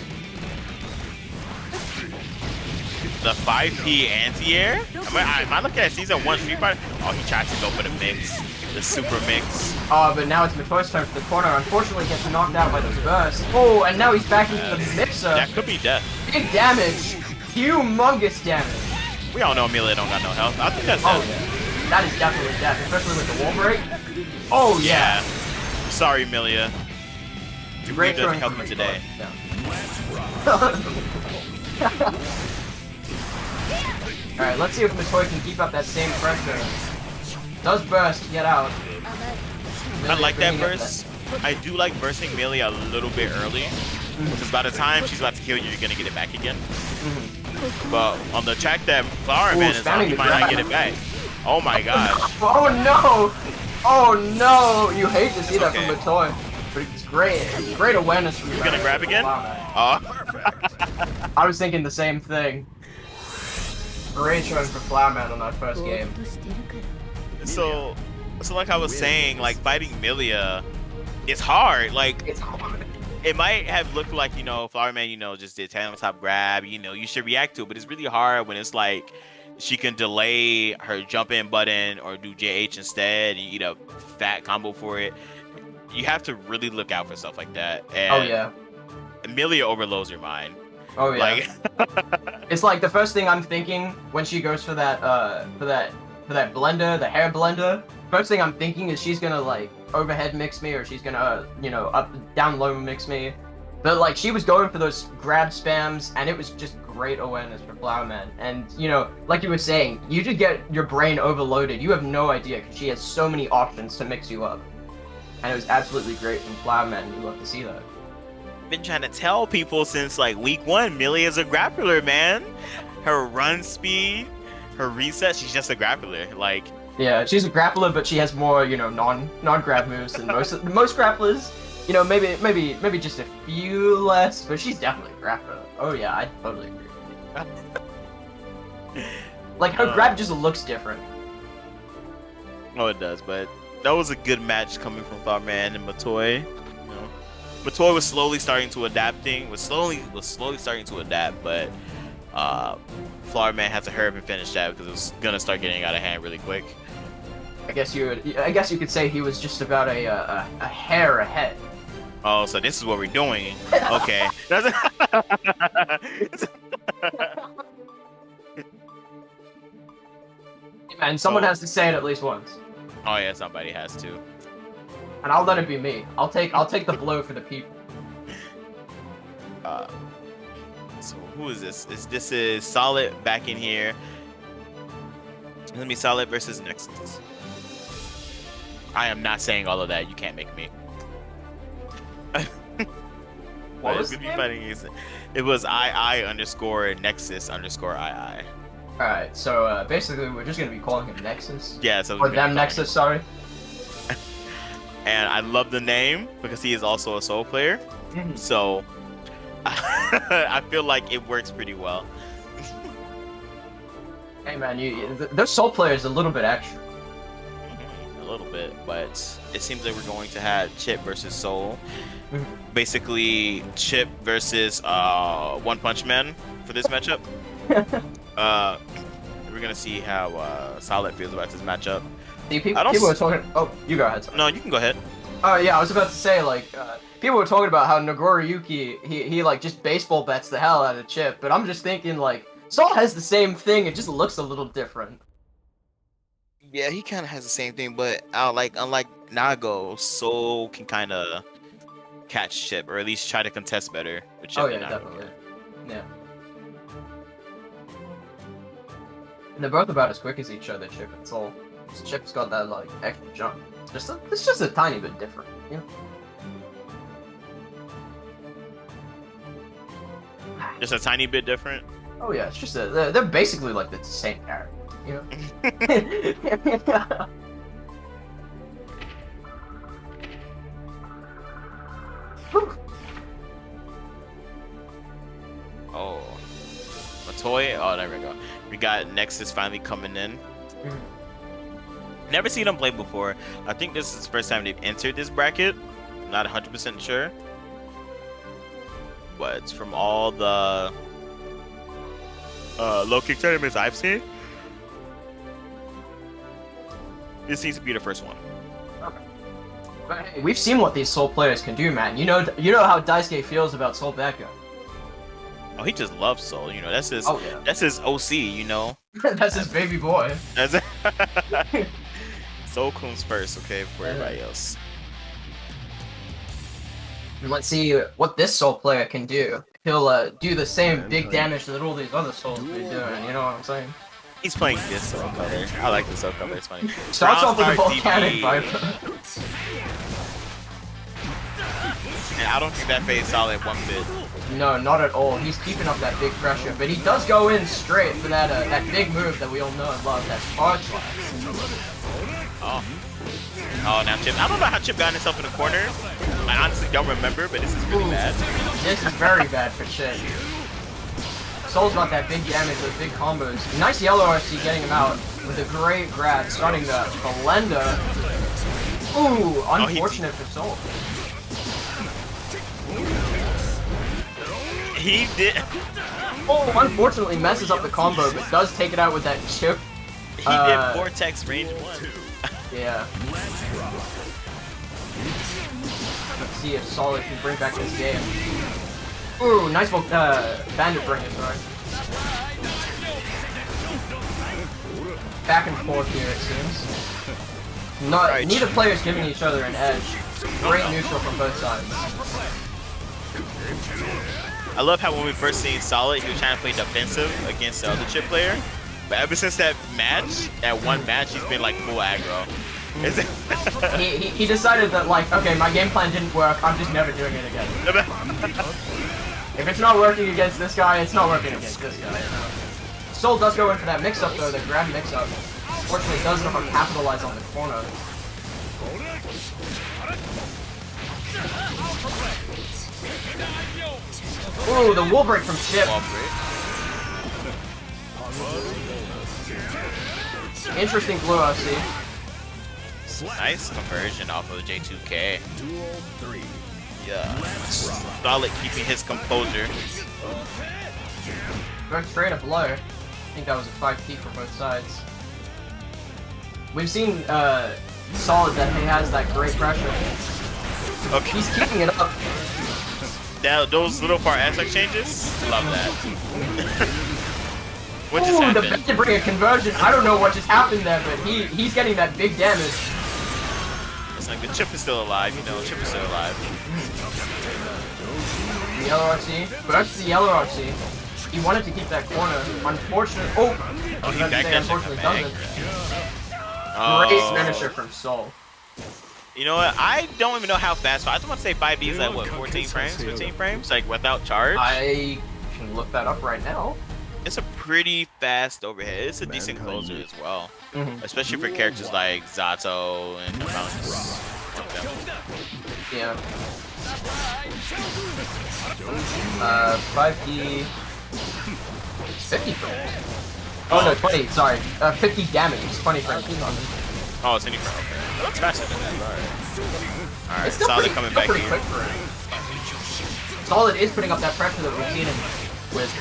[SPEAKER 1] The 5P anti-air? Am I looking at Season 1 Street Fighter? Oh, he tries to go for the mix. The super mix.
[SPEAKER 2] Oh, but now it's Matoy's turn for the corner. Unfortunately, gets knocked out by the burst. Oh, and now he's back into the mixer.
[SPEAKER 1] That could be death.
[SPEAKER 2] Big damage. Humongous damage.
[SPEAKER 1] We all know Amelia don't got no health. I think that's
[SPEAKER 2] Oh,
[SPEAKER 1] death.
[SPEAKER 2] yeah. That is definitely death, especially with the wall break. Oh, yeah.
[SPEAKER 1] Sorry, Amelia. Your
[SPEAKER 2] Great
[SPEAKER 1] break doesn't
[SPEAKER 2] throwing
[SPEAKER 1] help
[SPEAKER 2] from
[SPEAKER 1] you today.
[SPEAKER 2] Yeah. Alright, let's see if Matoy can keep up that same pressure. Does burst, get out.
[SPEAKER 1] I like that burst. I do like bursting Millie a little bit early. Because by the time she's about to kill you, you're going to get it back again. But on the track that Flowerman is on, you might not get it back. Oh my gosh.
[SPEAKER 2] Oh no! Oh no! You hate to see that from Matoy. But it's great. Great awareness from you.
[SPEAKER 1] You gonna grab again? Oh.
[SPEAKER 2] I was thinking the same thing. Great showing for Flowerman on that first game.
[SPEAKER 1] So like I was saying, like fighting Milia, it's hard. Like
[SPEAKER 2] It's hard.
[SPEAKER 1] it might have looked like, you know, Flowerman, you know, just did 10 on top grab, you know, you should react to it, but it's really hard when it's like she can delay her jump in button or do JH instead and eat a fat combo for it. You have to really look out for stuff like that. And
[SPEAKER 2] Oh yeah.
[SPEAKER 1] Amelia overloads your mind.
[SPEAKER 2] Oh yeah.
[SPEAKER 1] Like
[SPEAKER 2] It's like the first thing I'm thinking when she goes for that blender, the hair blender. First thing I'm thinking is she's gonna like overhead mix me, or she's gonna up down low mix me. But like she was going for those grab spams, and it was just great awareness for Flowerman. And like you were saying, you just get your brain overloaded. You have no idea because she has so many options to mix you up, and it was absolutely great from Flowerman. You love to see that.
[SPEAKER 1] Been trying to tell people since like week 1, Millie is a grappler, man. Her run speed, her reset, she's just a grappler. Like
[SPEAKER 2] yeah, she's a grappler, but she has more non-grab moves than most grapplers. Maybe just a few less, but she's definitely a grappler. Oh yeah, I totally agree with you. Like her grab just looks different.
[SPEAKER 1] Oh, it does, but that was a good match coming from Flowerman and Matoy. Matoy was slowly starting to adapt, but Flowerman had to hurry up and finish that because it was gonna start getting out of hand really quick.
[SPEAKER 2] I guess you could say he was just about a hair ahead.
[SPEAKER 1] Oh, so this is what we're doing. Okay.
[SPEAKER 2] And someone has to say it at least once.
[SPEAKER 1] Oh yeah, somebody has to.
[SPEAKER 2] And I'll let it be me. I'll take the blow for the people.
[SPEAKER 1] So who is this? This is Solid back in here. Let me Solid versus Nexus. I am not saying all of that. You can't make me.
[SPEAKER 2] What was the
[SPEAKER 1] be
[SPEAKER 2] name?
[SPEAKER 1] funny? It was II_Nexus_II.
[SPEAKER 2] Alright, so basically we're just gonna be calling him Nexus.
[SPEAKER 1] Yeah, so
[SPEAKER 2] Or them Nexus, sorry.
[SPEAKER 1] And I love the name because he is also a Soul player. So I feel like it works pretty well.
[SPEAKER 2] Hey man, those Soul players a little bit extra.
[SPEAKER 1] A little bit, but it seems like we're going to have Chip versus Soul. Basically, Chip versus One Punch Man for this matchup. We're gonna see how Solid feels about this matchup.
[SPEAKER 2] See, people were talking. Oh, you go ahead. Sorry.
[SPEAKER 1] No, you can go ahead.
[SPEAKER 2] Oh yeah, I was about to say like people were talking about how Nagoriyuki he like just baseball bets the hell out of Chip, but I'm just thinking like Soul has the same thing. It just looks a little different.
[SPEAKER 1] Yeah, he kind of has the same thing, but unlike Nago, Soul can kind of catch Chip, or at least try to contest better with Chip.
[SPEAKER 2] Oh yeah, definitely. Yeah. And they're both about as quick as each other, Chip and Soul. Chip's got that like extra jump. It's just a tiny bit different, you know.
[SPEAKER 1] Just a tiny bit different.
[SPEAKER 2] Oh yeah, it's just they're basically like the same character, you know.
[SPEAKER 1] Oh, Matoy. Oh, there we go. We got Nexus finally coming in. Never seen them play before. I think this is the first time they've entered this bracket. Not 100% sure. But from all the low kick tournaments I've seen, this seems to be the first one.
[SPEAKER 2] Okay. But hey, we've seen what these Soul players can do, man. You know how Daisuke feels about Soul Becca.
[SPEAKER 1] Oh, he just loves Soul. You know, that's his.
[SPEAKER 2] Oh, yeah.
[SPEAKER 1] That's his OC. You know.
[SPEAKER 2] That's his baby boy.
[SPEAKER 1] That's Soul comes first, okay, before everybody else.
[SPEAKER 2] And let's see what this Soul player can do. He'll do the same big damage that all these other Souls be doing. You know what I'm saying?
[SPEAKER 1] He's playing this Soul color. I like the Soul color. It's funny.
[SPEAKER 2] Starts off with a
[SPEAKER 1] Ground
[SPEAKER 2] volcanic
[SPEAKER 1] start
[SPEAKER 2] viper.
[SPEAKER 1] And I don't think that phase Solid one bit.
[SPEAKER 2] No, not at all. He's keeping up that big pressure, but he does go in straight for that big move that we all know and love. That Spark Slash.
[SPEAKER 1] Oh, now Chip. I don't know how Chip got himself in the corner. I honestly don't remember, but this is really bad.
[SPEAKER 2] This is very bad for Chip. Soul's got that big damage, those big combos. Nice yellow RC getting him out with a great grab, starting the blender. Ooh, unfortunate for Soul.
[SPEAKER 1] He did.
[SPEAKER 2] Oh, unfortunately messes up the combo, but does take it out with that chip.
[SPEAKER 1] He did Vortex range 1.
[SPEAKER 2] Yeah. Let's see if Solid can bring back this game. Ooh, nice bandit bringer, sorry. Back and forth here, it seems.
[SPEAKER 1] Right.
[SPEAKER 2] Neither player's giving each other an edge. Great neutral from both sides.
[SPEAKER 1] I love how when we first seen Solid, he was trying to play defensive against the other chip player. But ever since that match, that one match, he's been like full aggro.
[SPEAKER 2] he decided that, like, okay, my game plan didn't work, I'm just never doing it again. If it's not working against this guy, it's not working against this guy. Soul does go in for that mix-up though, the grab mix-up. Fortunately, does know how to capitalize on the corner. Ooh, the wall break from Chip. Interesting blue OC.
[SPEAKER 1] Nice conversion off of J2K. Yeah. Solid keeping his composure.
[SPEAKER 2] Going straight up low. I think that was a 5P for both sides. We've seen Solid that he has that great pressure.
[SPEAKER 1] Okay.
[SPEAKER 2] He's keeping it up.
[SPEAKER 1] Now, those little part aspect changes, love that. What just
[SPEAKER 2] Ooh, the
[SPEAKER 1] happened?
[SPEAKER 2] to bring a conversion. I don't know what just happened there, but he's getting that big damage.
[SPEAKER 1] It's like the chip is still alive, you know, chip is still alive.
[SPEAKER 2] The yellow RC. But that's the yellow RC. He wanted to keep that corner. Unfortunately. Oh! I was
[SPEAKER 1] He
[SPEAKER 2] about to say,
[SPEAKER 1] backdashed
[SPEAKER 2] unfortunately
[SPEAKER 1] it back.
[SPEAKER 2] doesn't. Great finisher from Soul.
[SPEAKER 1] You know what? I don't even know how fast. I just want to say 5D is like what, 14 frames, 15 frames, like without charge.
[SPEAKER 2] I can look that up right now.
[SPEAKER 1] It's a pretty fast overhead. It's a decent closer as well, especially for characters like Zato and the mountains.
[SPEAKER 2] Yeah. 5D. 50 frames. Oh no, 20. Sorry. 50 damage. 20 frames.
[SPEAKER 1] Oh, it's any frame. Okay. That looks faster than that. Alright,
[SPEAKER 2] It's still
[SPEAKER 1] Solid
[SPEAKER 2] pretty,
[SPEAKER 1] coming
[SPEAKER 2] still
[SPEAKER 1] back
[SPEAKER 2] pretty
[SPEAKER 1] here.
[SPEAKER 2] quick for him. Solid is putting up that pressure that we've seen him with.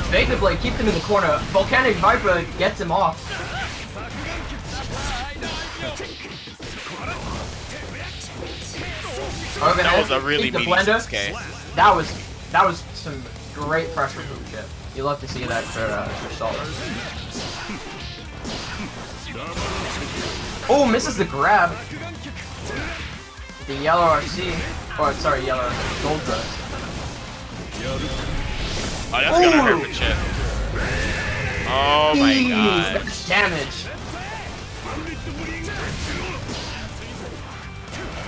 [SPEAKER 2] Vega Blade keeps him in the corner. Volcanic Viper gets him off.
[SPEAKER 1] That was a really meaty 6K.
[SPEAKER 2] That was some great pressure from Chip. You love to see that for Solid. Oh, misses the grab. The yellow RC. Oh, sorry, yellow RC. Gold burst.
[SPEAKER 1] Oh, that's gonna hurt for Chip. Oh my god.
[SPEAKER 2] That's damage.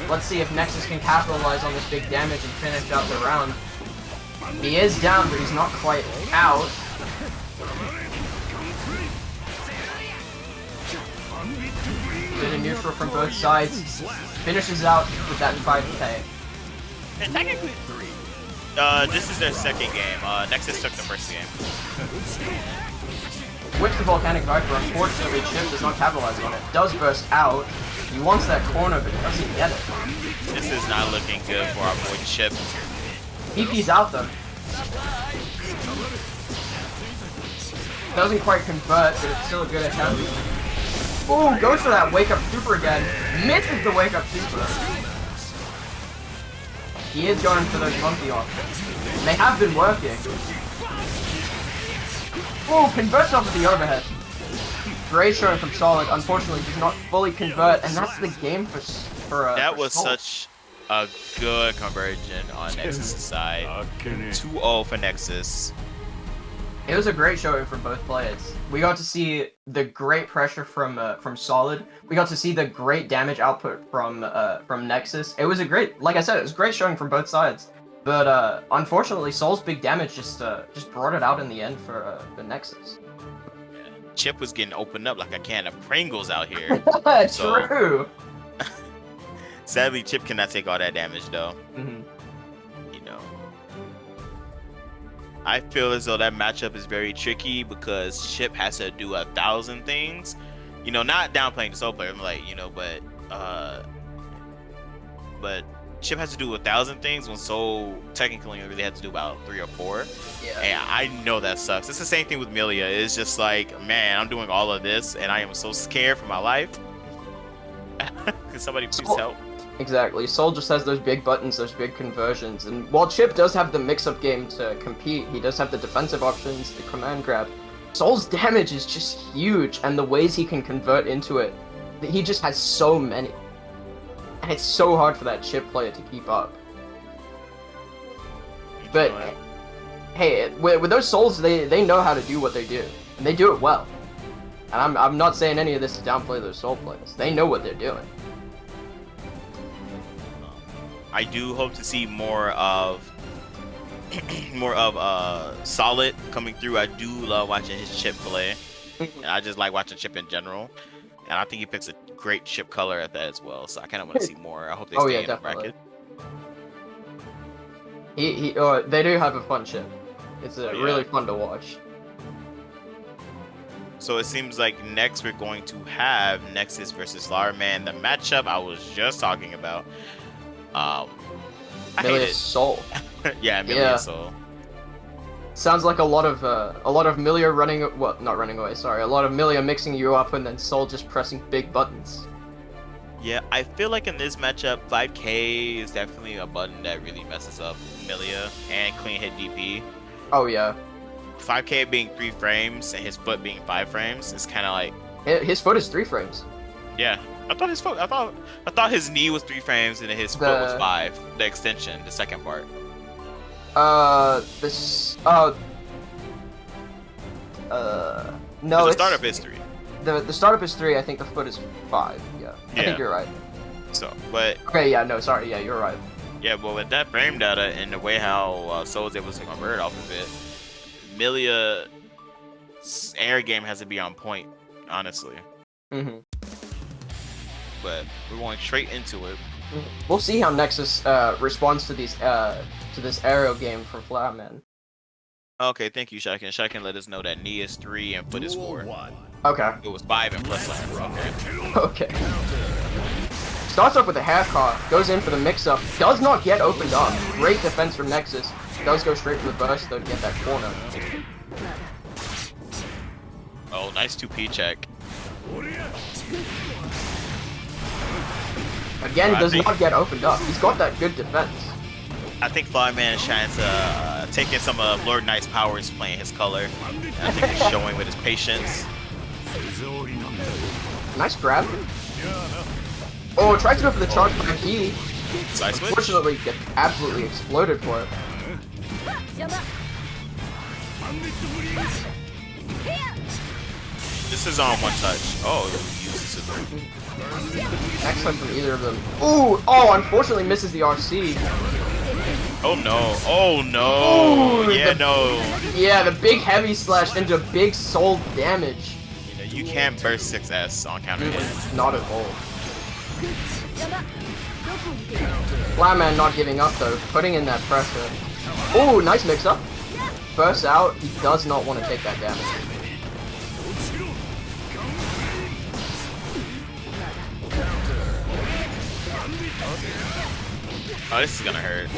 [SPEAKER 2] Let's see if Nexus can capitalize on this big damage and finish out the round. He is down, but he's not quite out. Bit of neutral from both sides. Finishes out with that 5K.
[SPEAKER 1] And technically, this is their second game. Nexus took the first game.
[SPEAKER 2] With the Volcanic Viper, unfortunately, Chip does not capitalize on it. Does burst out. He wants that corner, but doesn't get it.
[SPEAKER 1] This is not looking good for our boy Chip.
[SPEAKER 2] PP's out though. Doesn't quite convert, but it's still a good attempt. Ooh, goes for that wake up super again. Misses the wake up super. He is going for those monkey off. And they have been working. Ooh, converts off of the overhead. Great showing from Solid. Unfortunately, does not fully convert, and that's the game for
[SPEAKER 1] That
[SPEAKER 2] for
[SPEAKER 1] was
[SPEAKER 2] Soul.
[SPEAKER 1] such a good conversion on Nexus' side. 2-0 for Nexus.
[SPEAKER 2] It was a great showing from both players. We got to see the great pressure from Solid. We got to see the great damage output from Nexus. It was a great, like I said, it was great showing from both sides. But unfortunately, Soul's big damage just brought it out in the end for the Nexus.
[SPEAKER 1] Yeah. Chip was getting opened up like a can of Pringles out here. So-
[SPEAKER 2] True.
[SPEAKER 1] Sadly, Chip cannot take all that damage though.
[SPEAKER 2] Mhm.
[SPEAKER 1] You know, I feel as though that matchup is very tricky because Chip has to do 1,000 things. You know, not downplaying the Soul player, I'm like, you know, but Chip has to do 1,000 things when Soul technically really had to do about 3 or 4.
[SPEAKER 2] Yeah.
[SPEAKER 1] And I know that sucks. It's the same thing with Milia. It's just like, man, I'm doing all of this and I am so scared for my life. Can somebody please help?
[SPEAKER 2] Exactly. Soul just has those big buttons, those big conversions, and while Chip does have the mix-up game to compete, he does have the defensive options, the command grab. Soul's damage is just huge, and the ways he can convert into it, he just has so many. And it's so hard for that Chip player to keep up. But, hey, with those Souls, they know how to do what they do, and they do it well. And I'm not saying any of this to downplay those Soul players. They know what they're doing.
[SPEAKER 1] I do hope to see more of Solid coming through. I do love watching his Chip play. And I just like watching Chip in general. And I think he picks a great Chip color at that as well. So I kind of want to see more. I hope they stay in the bracket.
[SPEAKER 2] They do have a fun Chip. It's really fun to watch.
[SPEAKER 1] So it seems like next we're going to have Nexus versus Flowerman, the matchup I was just talking about. I hate it.
[SPEAKER 2] Soul.
[SPEAKER 1] Yeah, Milia Soul.
[SPEAKER 2] Sounds like a lot of Milia running, well, not running away. Sorry, a lot of Milia mixing you up, and then Soul just pressing big buttons.
[SPEAKER 1] Yeah, I feel like in this matchup, 5K is definitely a button that really messes up Milia and clean hit DP.
[SPEAKER 2] Oh yeah.
[SPEAKER 1] 5K being 3 frames and his foot being 5 frames is kind of like.
[SPEAKER 2] His foot is 3 frames.
[SPEAKER 1] Yeah. I thought his foot. I thought his knee was 3 frames and his foot was 5. The extension, the second part.
[SPEAKER 2] No.
[SPEAKER 1] The startup is 3.
[SPEAKER 2] The startup is 3. I think the foot is 5. Yeah. I think you're right.
[SPEAKER 1] So, but.
[SPEAKER 2] Okay. Yeah. No. Sorry. Yeah. You're right.
[SPEAKER 1] Yeah, but with that frame data and the way how Soul was able to convert off of it, Milia's air game has to be on point, honestly. But we're going straight into it.
[SPEAKER 2] We'll see how Nexus responds to these to this aerial game from Flowerman.
[SPEAKER 1] Okay, thank you, Shakin. Shakin let us know that knee is 3 and foot is 4.
[SPEAKER 2] Okay.
[SPEAKER 1] It was 5 and plus line.
[SPEAKER 2] Okay. Starts up with a half car, goes in for the mix-up, does not get opened up. Great defense from Nexus. Does go straight for the burst though to get that corner.
[SPEAKER 1] Oh, nice 2P check.
[SPEAKER 2] Again, does not get opened up. He's got that good defense.
[SPEAKER 1] I think Flowerman is trying to take in some of Lord Knight's powers playing his color. And I think he's showing with his patience.
[SPEAKER 2] Nice grab. Oh, tries to go for the charge by he.
[SPEAKER 1] Side switch?
[SPEAKER 2] Unfortunately, gets absolutely exploded for it.
[SPEAKER 1] This is on 1 touch. Oh, he uses it.
[SPEAKER 2] Excellent from either of them. Ooh! Oh, unfortunately misses the RC.
[SPEAKER 1] Oh no. Oh no.
[SPEAKER 2] Ooh,
[SPEAKER 1] yeah,
[SPEAKER 2] Yeah, the big heavy slash into big soul damage.
[SPEAKER 1] You can't burst 6S on counter hit.
[SPEAKER 2] Not at all. Flatman not giving up though, putting in that pressure. Ooh, nice mix up. Bursts out, he does not want to take that damage.
[SPEAKER 1] Oh, this is gonna hurt.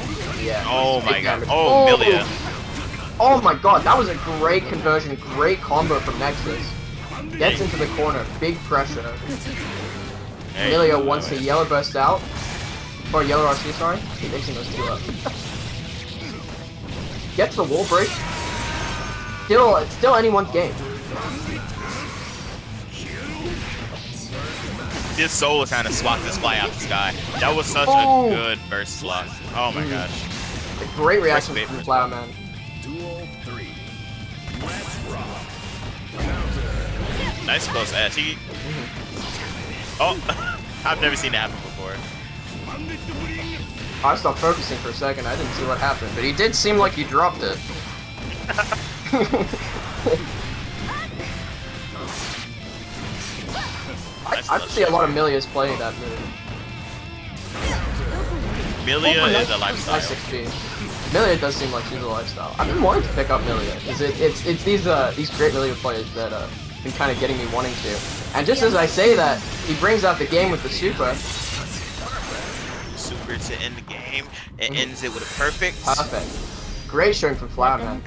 [SPEAKER 2] Yeah.
[SPEAKER 1] Oh my god. Oh, Milia.
[SPEAKER 2] Oh my god, that was a great conversion, great combo from Nexus. Gets into the corner, big pressure. Milia wants to yellow burst out. Or yellow RC, sorry. He's mixing those two up. Gets the wall break. It's still anyone's game.
[SPEAKER 1] This Soul is trying to swat this fly out the sky. That was such a good burst block. Oh my gosh.
[SPEAKER 2] A great reaction from Flowerman.
[SPEAKER 3] Duel 3. Let's rock.
[SPEAKER 1] Nice close edge. Oh, I've never seen that happen before.
[SPEAKER 2] I stopped focusing for a second. I didn't see what happened, but he did seem like he dropped it. I see a lot of Milia's playing that move.
[SPEAKER 1] Milia is a lifestyle.
[SPEAKER 2] Nice 6P. Milia does seem like she's a lifestyle. I've been wanting to pick up Milia. It's these great Milia players that been kind of getting me wanting to. And just as I say that, he brings out the game with the super.
[SPEAKER 1] Super order to end the game. It ends it with a perfect.
[SPEAKER 2] Perfect. Great showing from Flowerman.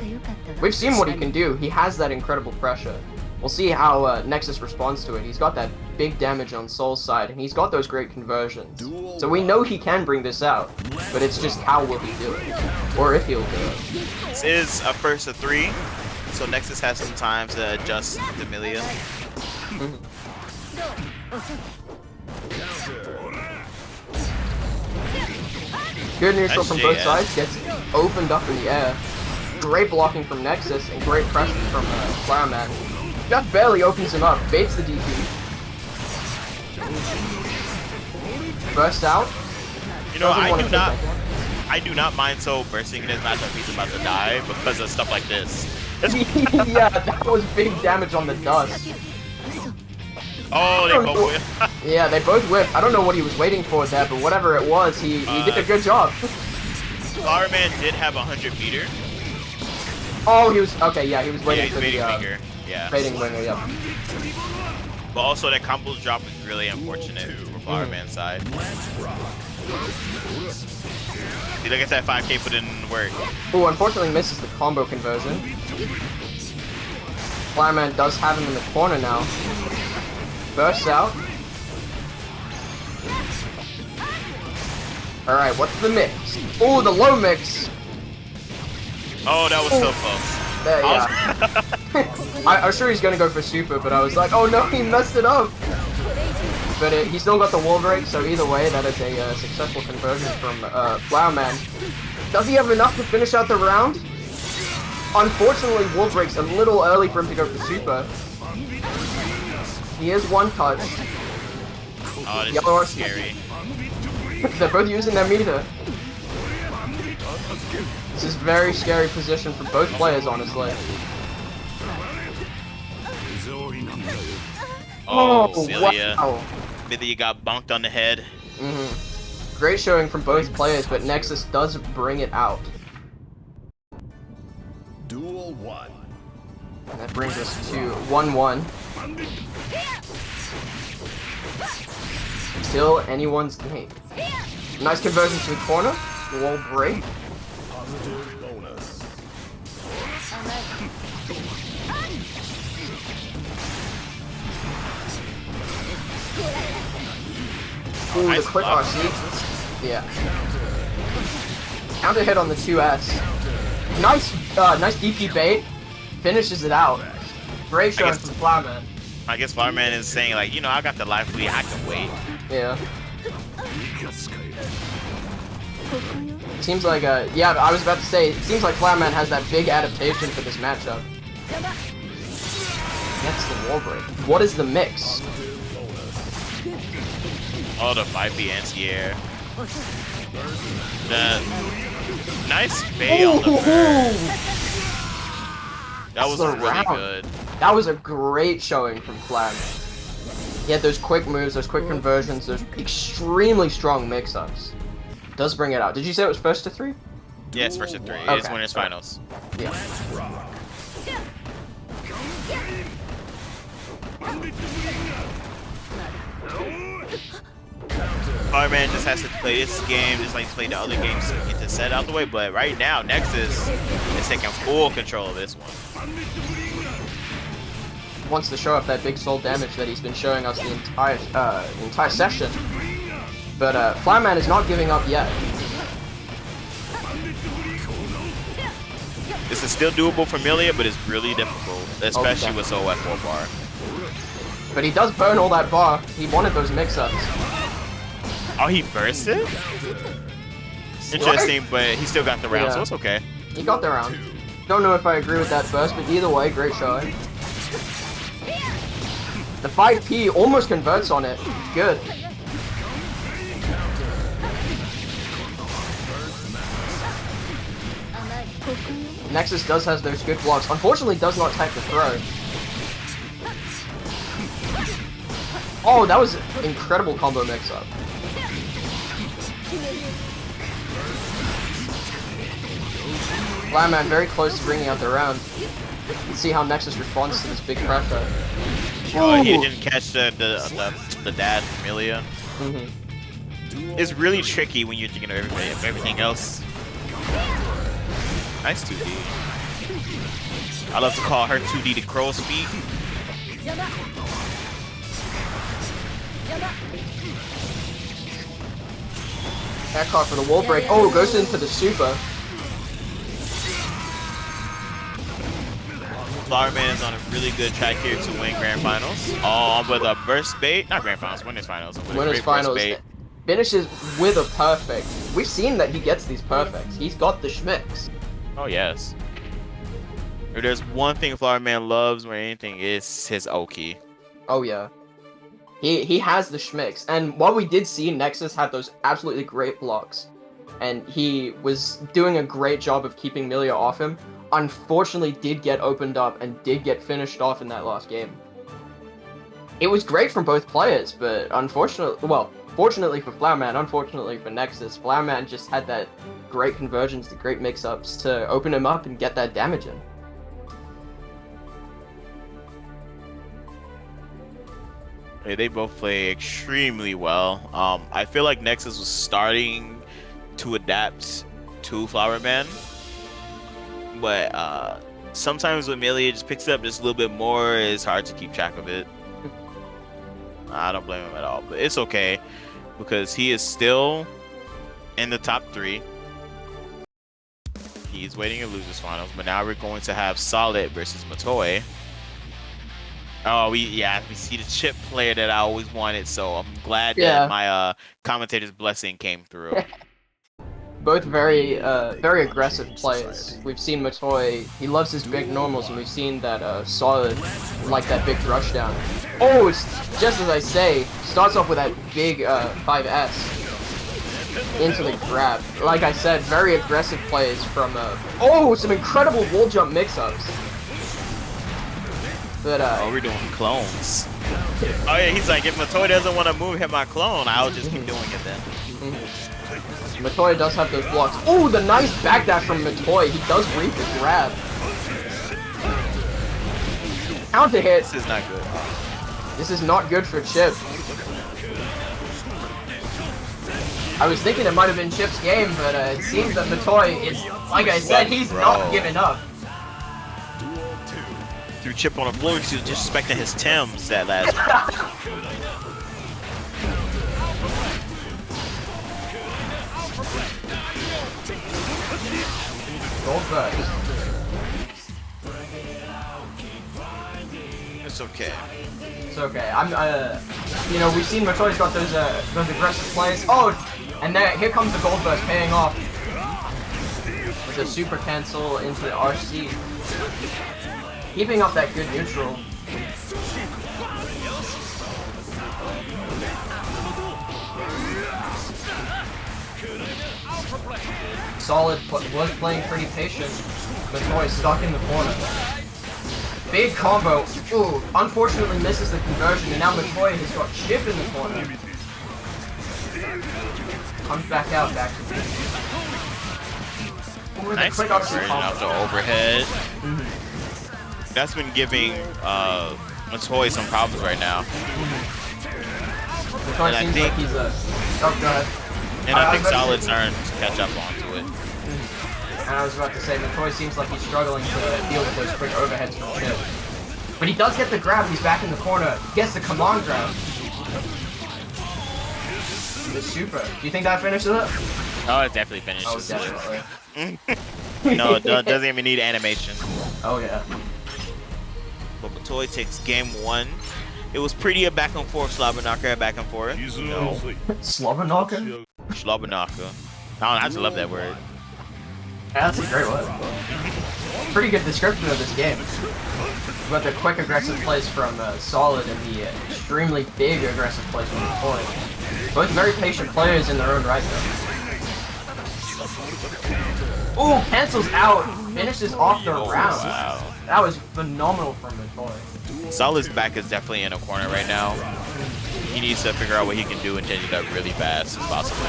[SPEAKER 2] We've seen what he can do. He has that incredible pressure. We'll see how Nexus responds to it. He's got that big damage on Soul's side, and he's got those great conversions. So we know he can bring this out, but it's just how will he do it? Or if he'll do it.
[SPEAKER 1] This is a first of 3, so Nexus has some time to adjust to Milia.
[SPEAKER 2] Good neutral
[SPEAKER 1] That's
[SPEAKER 2] from both
[SPEAKER 1] JS.
[SPEAKER 2] sides, gets opened up in the air. Great blocking from Nexus, and great pressure from Flowerman. Just barely opens him up, baits the DP. Burst out.
[SPEAKER 1] You know,
[SPEAKER 2] Doesn't
[SPEAKER 1] I
[SPEAKER 2] wanna
[SPEAKER 1] do
[SPEAKER 2] take
[SPEAKER 1] not.
[SPEAKER 2] that one.
[SPEAKER 1] I do not mind Soul bursting in his matchup if he's about to die because of stuff like this.
[SPEAKER 2] Yeah, that was big damage on the dust.
[SPEAKER 1] Oh, they both whip.
[SPEAKER 2] Yeah, they both whipped. I don't know what he was waiting for there, but whatever it was, he did a good job.
[SPEAKER 1] Flowerman did have 100 meter.
[SPEAKER 2] Oh, he was okay. Yeah, he was
[SPEAKER 1] Yeah,
[SPEAKER 2] waiting
[SPEAKER 1] he's
[SPEAKER 2] for
[SPEAKER 1] baiting
[SPEAKER 2] the
[SPEAKER 1] finger. Yeah.
[SPEAKER 2] baiting winger. Yeah.
[SPEAKER 1] But also that combo drop is really unfortunate for Flowerman's side. See, look at that 5K put in work.
[SPEAKER 2] Oh, unfortunately misses the combo conversion. Flowerman does have him in the corner now. Bursts out. Alright, what's the mix? Oh, the low mix!
[SPEAKER 1] Oh, that was so close.
[SPEAKER 2] There, yeah. I was sure he's gonna go for super, but I was like, oh no, he messed it up! But he still got the wall break, so either way, that is a successful conversion from Flowerman. Does he have enough to finish out the round? Unfortunately, wall break's a little early for him to go for super. He is one touch.
[SPEAKER 1] Oh, this
[SPEAKER 2] Yellow
[SPEAKER 1] is scary.
[SPEAKER 2] They're both using their meter. This is very scary position for both players, honestly.
[SPEAKER 1] Oh, Celia.
[SPEAKER 2] Wow.
[SPEAKER 1] Maybe you got bonked on the head.
[SPEAKER 2] Great showing from both players, but Nexus does bring it out.
[SPEAKER 3] Duel 1.
[SPEAKER 2] And that brings us to 1-1. Still anyone's game. Nice conversion to the corner. Wall break.
[SPEAKER 3] Positive bonus.
[SPEAKER 2] Ooh,
[SPEAKER 1] Nice
[SPEAKER 2] the quick
[SPEAKER 1] block.
[SPEAKER 2] RC. Yeah. Counter hit on the 2S. Nice, nice DP bait. Finishes it out. Great showing
[SPEAKER 1] guess-
[SPEAKER 2] from Flowerman.
[SPEAKER 1] I guess Flowerman is saying like, you know, I got the life lead, I can wait.
[SPEAKER 2] Yeah. Seems like, yeah, I was about to say, it seems like Flowerman has that big adaptation for this matchup. That's the wall break. What is the mix?
[SPEAKER 1] Oh, the 5B anti-air. The nice bait on the bird. That was
[SPEAKER 2] That's the
[SPEAKER 1] really
[SPEAKER 2] round.
[SPEAKER 1] good.
[SPEAKER 2] That was a great showing from Flowerman. He had those quick moves, those quick conversions, those extremely strong mix-ups. Does bring it out. Did you say it was first to 3?
[SPEAKER 1] Yeah, it's first to 3. It's
[SPEAKER 2] Okay.
[SPEAKER 1] winners finals.
[SPEAKER 2] Yeah.
[SPEAKER 1] Flowerman just has to play this game just like he's played the other games to get the set out the way, but right now, Nexus is taking full control of this one.
[SPEAKER 2] Wants to show off that big soul damage that he's been showing us the entire session. But Flowerman is not giving up yet.
[SPEAKER 1] This is still doable for Milia, but it's really difficult, especially with Soul at 4 bar.
[SPEAKER 2] But he does burn all that bar. He wanted those mix-ups.
[SPEAKER 1] Oh, he burst it? Interesting, but he still got the round,
[SPEAKER 2] Yeah.
[SPEAKER 1] so it's okay.
[SPEAKER 2] He got the round. Don't know if I agree with that first, but either way, great showing. The 5P almost converts on it. Good. Nexus does has those good blocks. Unfortunately, does not type the throw. Oh, that was an incredible combo mix-up. Flowerman very close to bringing out the round. Let's see how Nexus responds to this big pressure.
[SPEAKER 1] Oh, he
[SPEAKER 2] Ooh.
[SPEAKER 1] didn't catch the dad from Milia. It's really tricky when you're thinking of everything else. Nice 2D. I love to call her 2D the crow's feet.
[SPEAKER 2] That caught for the wall break. Oh, goes into the super.
[SPEAKER 1] Flower Man is on a really good track here to win Grand Finals. Oh, with a burst bait. Not Grand Finals, Winners Finals.
[SPEAKER 2] Winners Finals. Finishes with a perfect. We've seen that he gets these perfects. He's got the schmicks.
[SPEAKER 1] Oh, yes. If there's one thing Flower Man loves more than anything, it's his Oki.
[SPEAKER 2] Oh, yeah. He has the schmicks. And while we did see Nexus had those absolutely great blocks, and he was doing a great job of keeping Milia off him, unfortunately did get opened up and did get finished off in that last game. It was great from both players, but unfortunately, well, fortunately for Flowerman, unfortunately for Nexus, Flowerman just had that great conversions, the great mix-ups to open him up and get that damage in.
[SPEAKER 1] They both play extremely well. I feel like Nexus was starting to adapt to Flower Man, but sometimes when Melee just picks it up just a little bit more, it's hard to keep track of it. I don't blame him at all, but it's okay because he is still in the top 3. He's waiting to lose his finals, but now we're going to have Solid versus Matoe. Oh, we see the chip player that I always wanted, so I'm glad that my commentator's blessing came through.
[SPEAKER 2] Both very aggressive players. We've seen Matoe, he loves his big normals, and we've seen that Solid like that big rush down. Oh, it's just as I say, starts off with that big 5S into the grab. Like I said, very aggressive plays from oh, some incredible wall jump mix-ups. But
[SPEAKER 1] oh, we're doing clones. Oh yeah, he's like, if Matoe doesn't want to move, hit my clone, I'll just keep doing it then.
[SPEAKER 2] Matoe does have those blocks. Oh, the nice backdash from Matoe. He does read the grab. Counter hit.
[SPEAKER 1] This is not good.
[SPEAKER 2] This is not good for Chip. I was thinking it might have been Chip's game, but it seems that Matoe is, like I said, he's not giving up.
[SPEAKER 1] Threw Chip on the floor because he was disrespecting his Tims that last round.
[SPEAKER 2] Gold burst.
[SPEAKER 1] It's okay.
[SPEAKER 2] It's okay. I'm you know, we've seen Matoe's got those aggressive plays. Oh, and here comes the gold burst paying off with a super cancel into the RC. Keeping up that good neutral. Solid was playing pretty patient, but Matoe stuck in the corner. Big combo. Ooh, unfortunately misses the conversion, and now Matoe has got Chip in the corner. Comes back out, back to me. Ooh,
[SPEAKER 1] nice conversion out the overhead. That's been giving Matoe some problems right now.
[SPEAKER 2] And I think he's a... Oh, go ahead.
[SPEAKER 1] And I think Solid's starting to catch up onto it.
[SPEAKER 2] And I was about to say, Matoe seems like he's struggling to deal with those quick overheads from Chip. But he does get the grab, he's back in the corner. He gets the command grab. The super. Do you think that finishes it?
[SPEAKER 1] Oh, it definitely finishes
[SPEAKER 2] it. Oh, definitely.
[SPEAKER 1] No, it doesn't even need animation.
[SPEAKER 2] Oh, yeah.
[SPEAKER 1] But Matoe takes game 1. It was pretty a back and forth, Slobberknocker, back and forth. No.
[SPEAKER 2] Slobberknocker?
[SPEAKER 1] Slobberknocker. I just love that word.
[SPEAKER 2] Yeah, that's a great word. Pretty good description of this game. But the quick aggressive plays from Solid and the extremely big aggressive plays from Matoe. Both very patient players in their own right, though. Ooh, cancels out. Finishes off the round.
[SPEAKER 1] Wow.
[SPEAKER 2] That was phenomenal from Matoe.
[SPEAKER 1] Solid's back is definitely in a corner right now. He needs to figure out what he can do and change it up really fast as possible.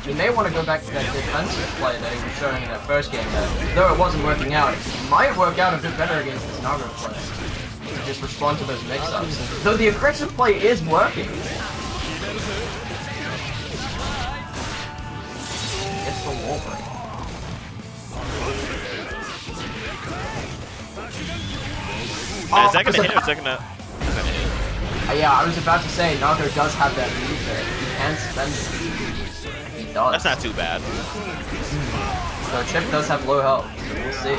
[SPEAKER 2] He may want to go back to that defensive play that he was showing in that first game that, though it wasn't working out, it might work out a bit better against this Nago play. To just respond to those mix-ups. Though the aggressive play is working. Gets the wall break.
[SPEAKER 1] Is that gonna hit or is that gonna...
[SPEAKER 2] Yeah, I was about to say, Nago does have that move there. He can spend it. He does.
[SPEAKER 1] That's not too bad.
[SPEAKER 2] So Chip does have low health, so we'll see.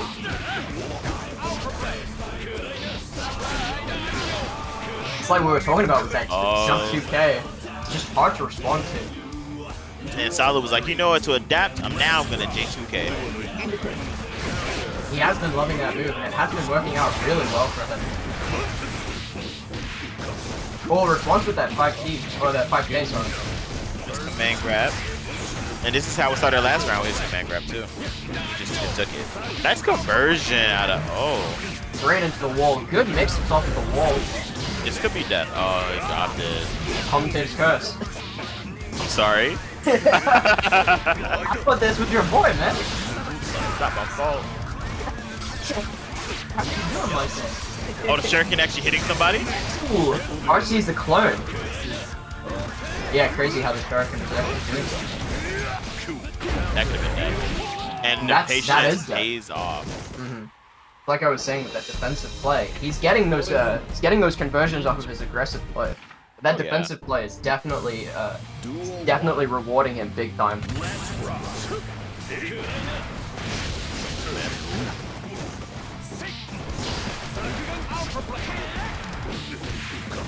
[SPEAKER 2] It's like we were talking about with that jump 2K. It's just hard to respond to.
[SPEAKER 1] And Salah was like, you know what, to adapt, I'm gonna J2K.
[SPEAKER 2] He has been loving that move, and it has been working out really well for him. Oh, response with that 5K, or that 5K, sorry.
[SPEAKER 1] Just command grab. And this is how we started last round with command grab too. He just took it. Nice conversion out of,
[SPEAKER 2] Straight into the wall. Good mix off of the wall.
[SPEAKER 1] This could be death. Oh, he dropped it.
[SPEAKER 2] Commentator's curse.
[SPEAKER 1] I'm sorry.
[SPEAKER 2] I put this with your boy, man.
[SPEAKER 1] It's not my fault.
[SPEAKER 2] How can you do him like that?
[SPEAKER 1] Oh, the shuriken actually hitting somebody?
[SPEAKER 2] Ooh, RC is the clone. Yeah, crazy how the shuriken is actually doing something.
[SPEAKER 1] That could have been dead. And the patience pays off.
[SPEAKER 2] Like I was saying with that defensive play, he's getting those conversions off of his aggressive play. That defensive play is definitely rewarding him big time.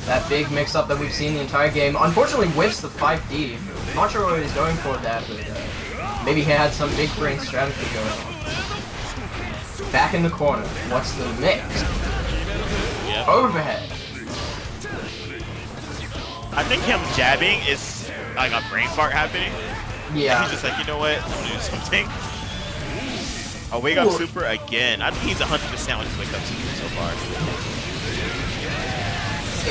[SPEAKER 2] That big mix-up that we've seen the entire game, unfortunately whiffs the 5D. Not sure what he was going for that, but maybe he had some big brain strategy going on. Back in the corner, what's the mix?
[SPEAKER 1] Yep.
[SPEAKER 2] Overhead.
[SPEAKER 1] I think him jabbing is like a brain fart happening.
[SPEAKER 2] Yeah.
[SPEAKER 1] And he's just like, you know what? I'm gonna do something. A wake up super again. I think he's 100% on his wake up super so far.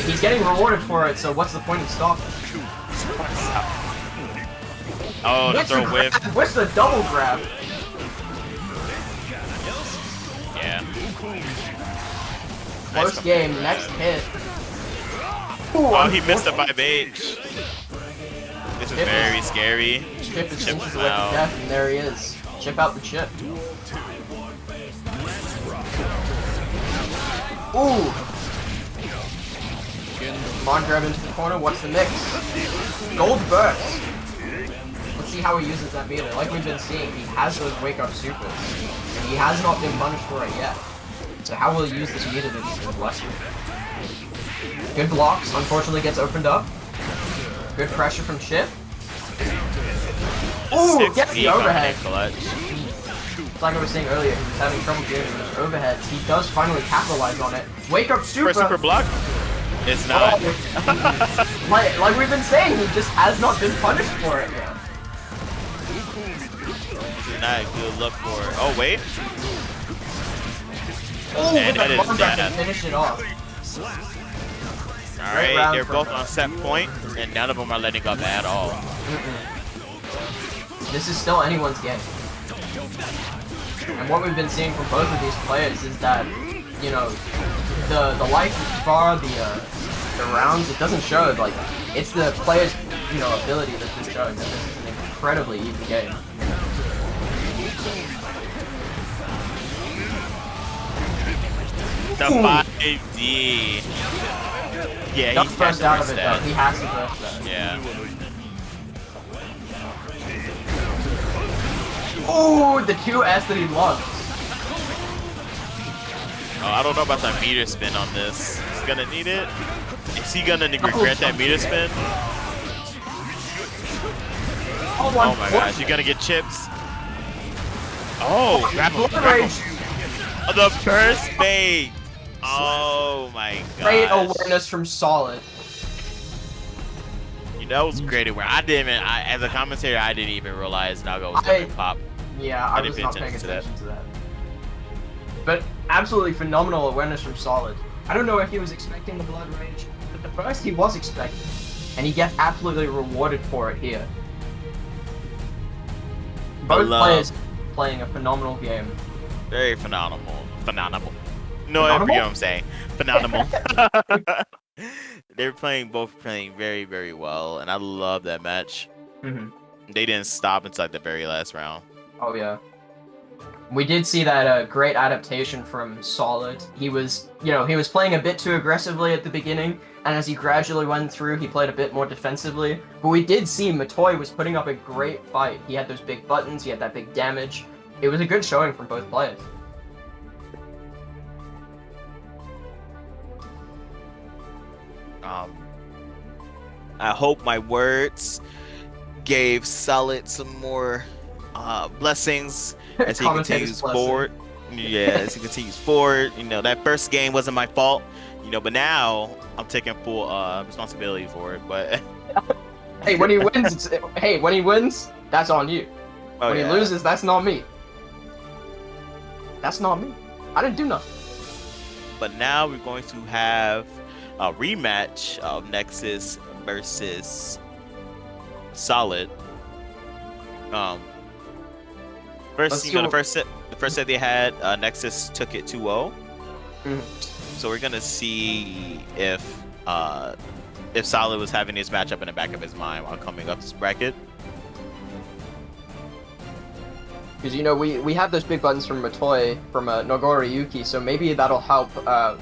[SPEAKER 2] He's getting rewarded for it, so what's the point in stopping?
[SPEAKER 1] Oh, the throw whiff.
[SPEAKER 2] What's the double grab?
[SPEAKER 1] Yeah.
[SPEAKER 2] Close game, next hit. Ooh,
[SPEAKER 1] oh, he missed the 5H. This is very scary.
[SPEAKER 2] Chip is inches away from death, and there he is. Chip out the chip. Ooh! Come on, grab into the corner. What's the mix? Gold burst. Let's see how he uses that meter. Like we've been seeing, he has those wake-up supers, and he has not been punished for it yet. So how will he use this meter that he's been blessed with? Good blocks. Unfortunately, gets opened up. Good pressure from Chip. Ooh, gets the overhead. It's like I was saying earlier, he was having trouble getting those overheads. He does finally capitalize on it. Wake-up super.
[SPEAKER 1] Super block. It's not.
[SPEAKER 2] Like we've been saying, he just has not been punished for it yet.
[SPEAKER 1] Not a good look for it. Oh, wait.
[SPEAKER 2] Oh,
[SPEAKER 1] and
[SPEAKER 2] with
[SPEAKER 1] it
[SPEAKER 2] the
[SPEAKER 1] is dead.
[SPEAKER 2] to finish it off.
[SPEAKER 1] Alright, they're both on set point, and none of them are letting up at all.
[SPEAKER 2] This is still anyone's game. And what we've been seeing from both of these players is that, you know, the life bar, the rounds, it doesn't show, like, it's the player's, you know, ability that's been showing that this is an incredibly even game.
[SPEAKER 1] The 5D. Yeah,
[SPEAKER 2] he's burst out of it though. He has to burst that.
[SPEAKER 1] Yeah.
[SPEAKER 2] Oh, the 2S that he loves.
[SPEAKER 1] Oh, I don't know about that meter spin on this. He's gonna need it. Is he gonna regret that meter spin? Oh my gosh, you're gonna get chips. Oh, grapple. The burst bait. Oh my god.
[SPEAKER 2] Great awareness from Solid.
[SPEAKER 1] You know, it was great awareness. I didn't even, as a commentator, I didn't even realize Nago was gonna pop.
[SPEAKER 2] Yeah, I was not paying attention to that. But absolutely phenomenal awareness from Solid. I don't know if he was expecting the Blood Rage, but the burst he was expecting. And he gets absolutely rewarded for it here. Both players playing a phenomenal game.
[SPEAKER 1] Very phenomenal. Phenomenal. No, I forget what I'm saying. Phenomenal. They're both playing very, very well, and I love that match.
[SPEAKER 2] Hmm.
[SPEAKER 1] They didn't stop until like the very last round.
[SPEAKER 2] Oh yeah. We did see that great adaptation from Solid. He was, he was playing a bit too aggressively at the beginning, and as he gradually went through, he played a bit more defensively. But we did see Matoy was putting up a great fight. He had those big buttons, he had that big damage. It was a good showing from both players.
[SPEAKER 1] I hope my words gave Solid some more blessings as he
[SPEAKER 2] Commentator's
[SPEAKER 1] continues
[SPEAKER 2] blessing.
[SPEAKER 1] forward. Yeah, as he continues forward. That first game wasn't my fault. But now I'm taking full responsibility for it. But
[SPEAKER 2] Hey, when he wins, when he wins, that's on you.
[SPEAKER 1] oh,
[SPEAKER 2] When
[SPEAKER 1] yeah.
[SPEAKER 2] he loses, that's not me. That's not me. I didn't do nothing.
[SPEAKER 1] But now we're going to have a rematch of Nexus versus Solid.
[SPEAKER 2] Let's
[SPEAKER 1] The
[SPEAKER 2] go.
[SPEAKER 1] first set they had, Nexus took it 2-0.
[SPEAKER 2] Mhm.
[SPEAKER 1] So we're gonna see if Solid was having his matchup in the back of his mind while coming up this bracket.
[SPEAKER 2] Because we have those big buttons from Matoy, from Nogori Yuki, so maybe that'll help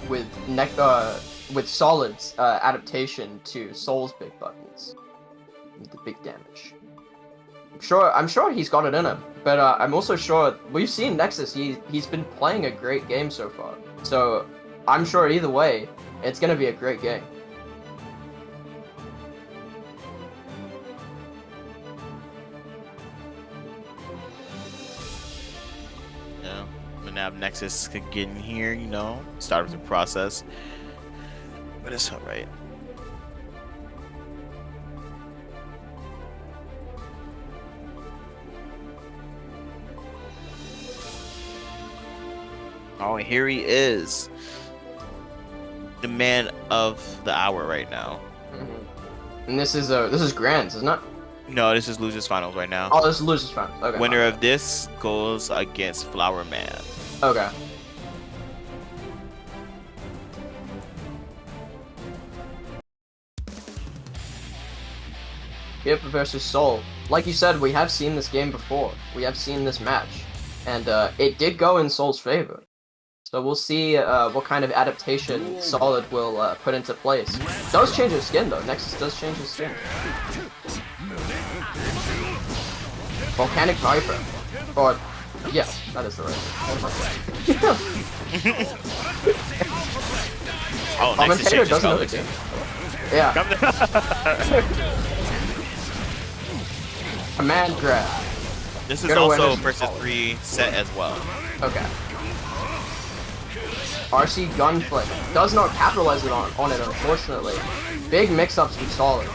[SPEAKER 2] with Solid's adaptation to Soul's big buttons, the big damage. I'm sure he's got it in him, but I'm also sure we've seen Nexus. He's been playing a great game so far, so I'm sure either way, it's gonna be a great game.
[SPEAKER 1] Yeah, and now Nexus could get in here, start with the process. But it's alright. Oh, here he is. The man of the hour right now.
[SPEAKER 2] Mm-hmm. And this is Grands, isn't it?
[SPEAKER 1] No, this is Losers Finals right now.
[SPEAKER 2] Oh, this is Losers Finals. Okay.
[SPEAKER 1] Winner of this goes against Flower Man.
[SPEAKER 2] Okay. Hip versus Soul. Like you said, we have seen this game before. We have seen this match, and it did go in Soul's favor. So we'll see what kind of adaptation Solid will put into place. Does change his skin though. Nexus does change his skin. Volcanic Viper. Or yeah, that is the right.
[SPEAKER 1] Oh, Nexus
[SPEAKER 2] Commentator
[SPEAKER 1] changed his
[SPEAKER 2] doesn't know
[SPEAKER 1] color
[SPEAKER 2] the
[SPEAKER 1] too.
[SPEAKER 2] game. Yeah. Command grab.
[SPEAKER 1] This is
[SPEAKER 2] Good
[SPEAKER 1] also
[SPEAKER 2] winners.
[SPEAKER 1] versus 3 set as well.
[SPEAKER 2] Okay. RC Gunflick does not capitalize on it, unfortunately. Big mix-ups from Solid.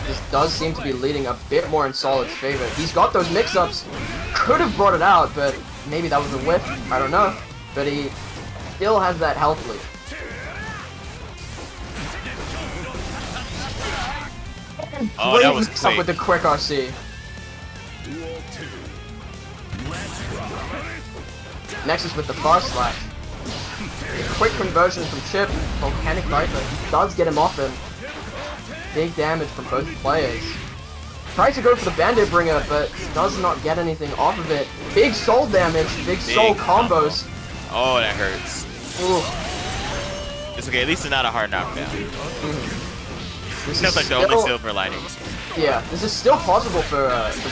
[SPEAKER 2] This does seem to be leading a bit more in Solid's favor. He's got those mix-ups. Could have brought it out, but maybe that was a whiff. I don't know. But he still has that health lead.
[SPEAKER 1] Oh,
[SPEAKER 2] Great
[SPEAKER 1] that was
[SPEAKER 2] mix-up
[SPEAKER 1] quick.
[SPEAKER 2] with the quick RC.
[SPEAKER 3] Duel 2. Let's rock.
[SPEAKER 2] Nexus with the fast slash. A quick conversion from Chip. Volcanic Viper does get him off him. Big damage from both players. Tries to go for the Bandit Bringer, but does not get anything off of it. Big soul damage, big soul combos.
[SPEAKER 1] Oh, that hurts.
[SPEAKER 2] Ooh.
[SPEAKER 1] It's okay. At least it's not a hard knockdown.
[SPEAKER 2] This
[SPEAKER 1] That's
[SPEAKER 2] is
[SPEAKER 1] like the only
[SPEAKER 2] still-
[SPEAKER 1] silver lining.
[SPEAKER 2] Yeah, this is still possible for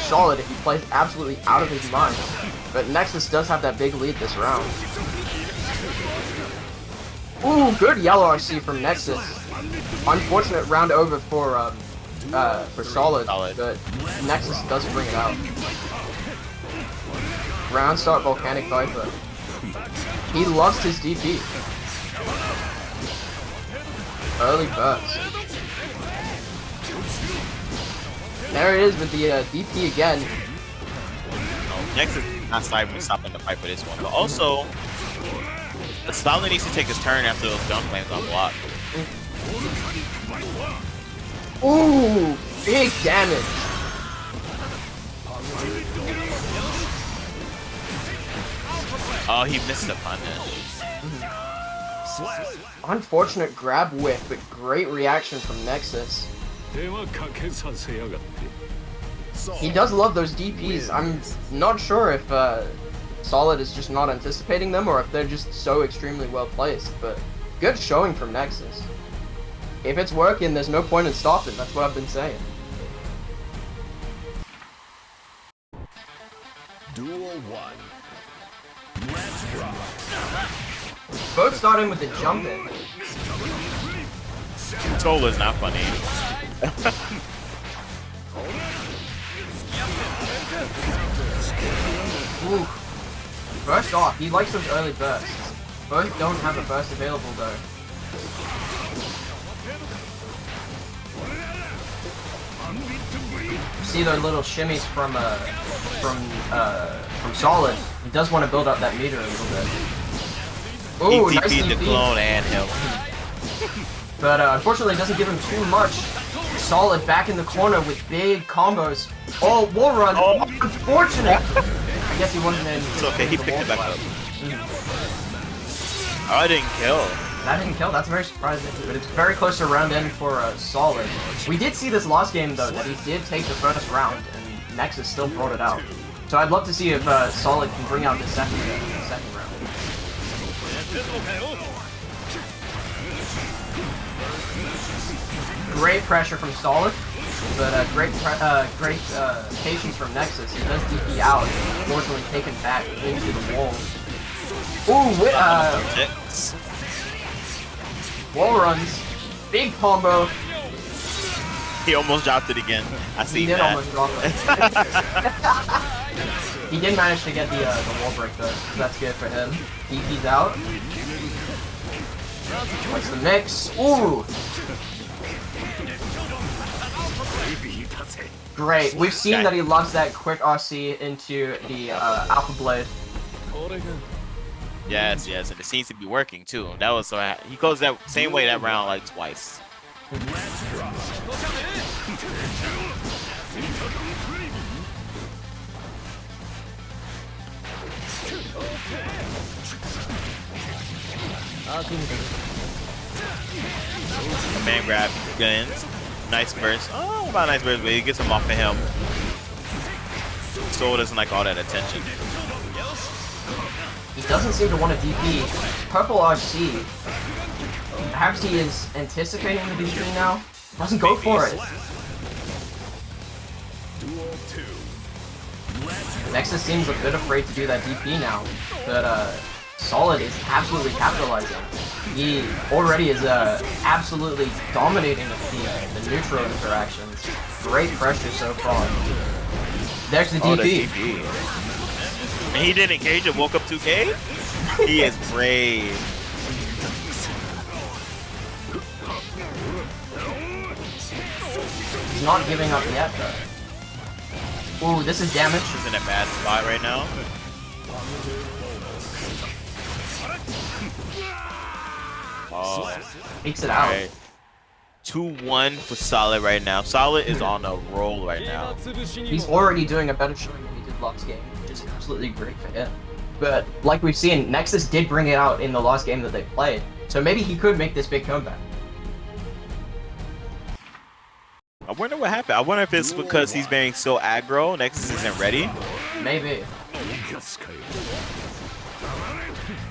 [SPEAKER 2] Solid if he plays absolutely out of his mind. But Nexus does have that big lead this round. Ooh, good yellow RC from Nexus. Unfortunate round over for Solid, but Nexus does bring it out. Round start Volcanic Viper. He loves his DP. Early burst. There it is with the DP again.
[SPEAKER 1] Next is not stopping the fight for this one, but also Solid needs to take his turn after those jump lands on block.
[SPEAKER 2] Ooh, big damage.
[SPEAKER 1] Oh, he missed the punish.
[SPEAKER 3] Slap.
[SPEAKER 2] Unfortunate grab whiff, but great reaction from Nexus. He does love those DPs. I'm not sure if Solid is just not anticipating them or if they're just so extremely well placed, but good showing from Nexus. If it's working, there's no point in stopping. That's what I've been saying.
[SPEAKER 3] Duel 1. Let's rock.
[SPEAKER 2] Both starting with the jump in.
[SPEAKER 1] Sola's not funny.
[SPEAKER 2] Ooh. Burst off. He likes those early bursts. Both don't have a burst available though. You see those little shimmies from Solid. He does want to build up that meter a little bit. Ooh,
[SPEAKER 1] He
[SPEAKER 2] nice
[SPEAKER 1] TP'd the
[SPEAKER 2] DP.
[SPEAKER 1] clone and him.
[SPEAKER 2] But unfortunately, it doesn't give him too much. Solid back in the corner with big combos. Oh, wall run.
[SPEAKER 1] Oh.
[SPEAKER 2] Unfortunate. I guess he wasn't in.
[SPEAKER 1] It's okay, he
[SPEAKER 2] the
[SPEAKER 1] picked
[SPEAKER 2] wall
[SPEAKER 1] it back
[SPEAKER 2] slap.
[SPEAKER 1] up. Oh, I didn't kill.
[SPEAKER 2] That didn't kill. That's very surprising. But it's very close to round end for Solid. We did see this last game though that he did take the first round, and Nexus still brought it out. So I'd love to see if Solid can bring out the second round. Great pressure from Solid, but great patience from Nexus. He does DP out, unfortunately taken back into the wall. Ooh, wall runs, big combo.
[SPEAKER 1] He almost dropped it again. I see
[SPEAKER 2] He did
[SPEAKER 1] that.
[SPEAKER 2] almost drop it. He did manage to get the wall break though, so that's good for him. DP's out. What's the mix? Ooh! Great. We've seen that he loves that quick RC into the Alpha Blade.
[SPEAKER 1] Yes, and it seems to be working too. That was so he goes that same way that round like twice. Man grab guns. Nice burst. Oh, about a nice burst, but he gets him off of him. Soul doesn't like all that attention.
[SPEAKER 2] He doesn't seem to want to DP. Purple RC. Perhaps he is anticipating the DP now. Doesn't go for it.
[SPEAKER 3] Duel 2.
[SPEAKER 2] Nexus seems a bit afraid to do that DP now, but Solid is absolutely capitalizing. He already is absolutely dominating the neutral interactions. Great pressure so far. There's the DP.
[SPEAKER 1] Oh, the DP. And he didn't engage and woke up 2K? He is brave.
[SPEAKER 2] He's not giving up yet though. Ooh, this is damage.
[SPEAKER 1] He's in a bad spot right now. Oh,
[SPEAKER 2] Takes it out.
[SPEAKER 1] alright. 2-1 for Solid right now. Solid is on a roll right now.
[SPEAKER 2] He's already doing a better showing than he did last game, which is absolutely great for him. But like we've seen, Nexus did bring it out in the last game that they played, so maybe he could make this big comeback.
[SPEAKER 1] I wonder what happened. I wonder if it's because he's being so aggro, Nexus isn't ready.
[SPEAKER 2] Maybe.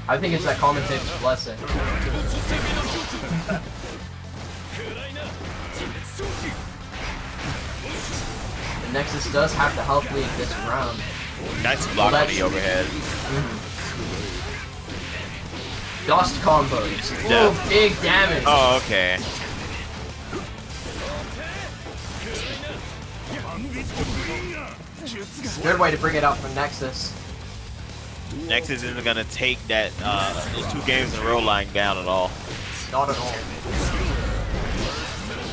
[SPEAKER 2] I think it's that commentator's blessing. The Nexus does have the health lead this round.
[SPEAKER 1] Nice block on the overhead.
[SPEAKER 2] Dust combos.
[SPEAKER 1] Yeah.
[SPEAKER 2] Ooh, big damage.
[SPEAKER 1] Oh, okay.
[SPEAKER 2] Good way to bring it out for Nexus.
[SPEAKER 1] Nexus isn't gonna take that those 2 games in a row lying down at all.
[SPEAKER 2] Not at all.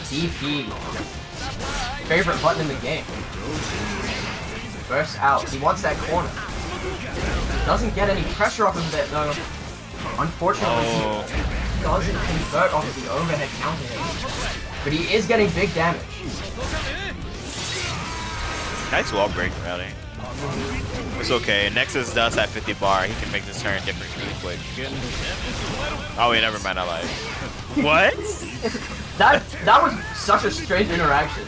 [SPEAKER 2] DP. Favorite button in the game. Burst out. He wants that corner. Doesn't get any pressure off of it though. Unfortunately, he doesn't convert off of the overhead counter hit. But he is getting big damage.
[SPEAKER 1] Nice wall break, really. It's okay. Nexus does have 50 bar. He can make this turn different really quick. Oh wait, never mind. I lied. What?
[SPEAKER 2] That was such a strange interaction.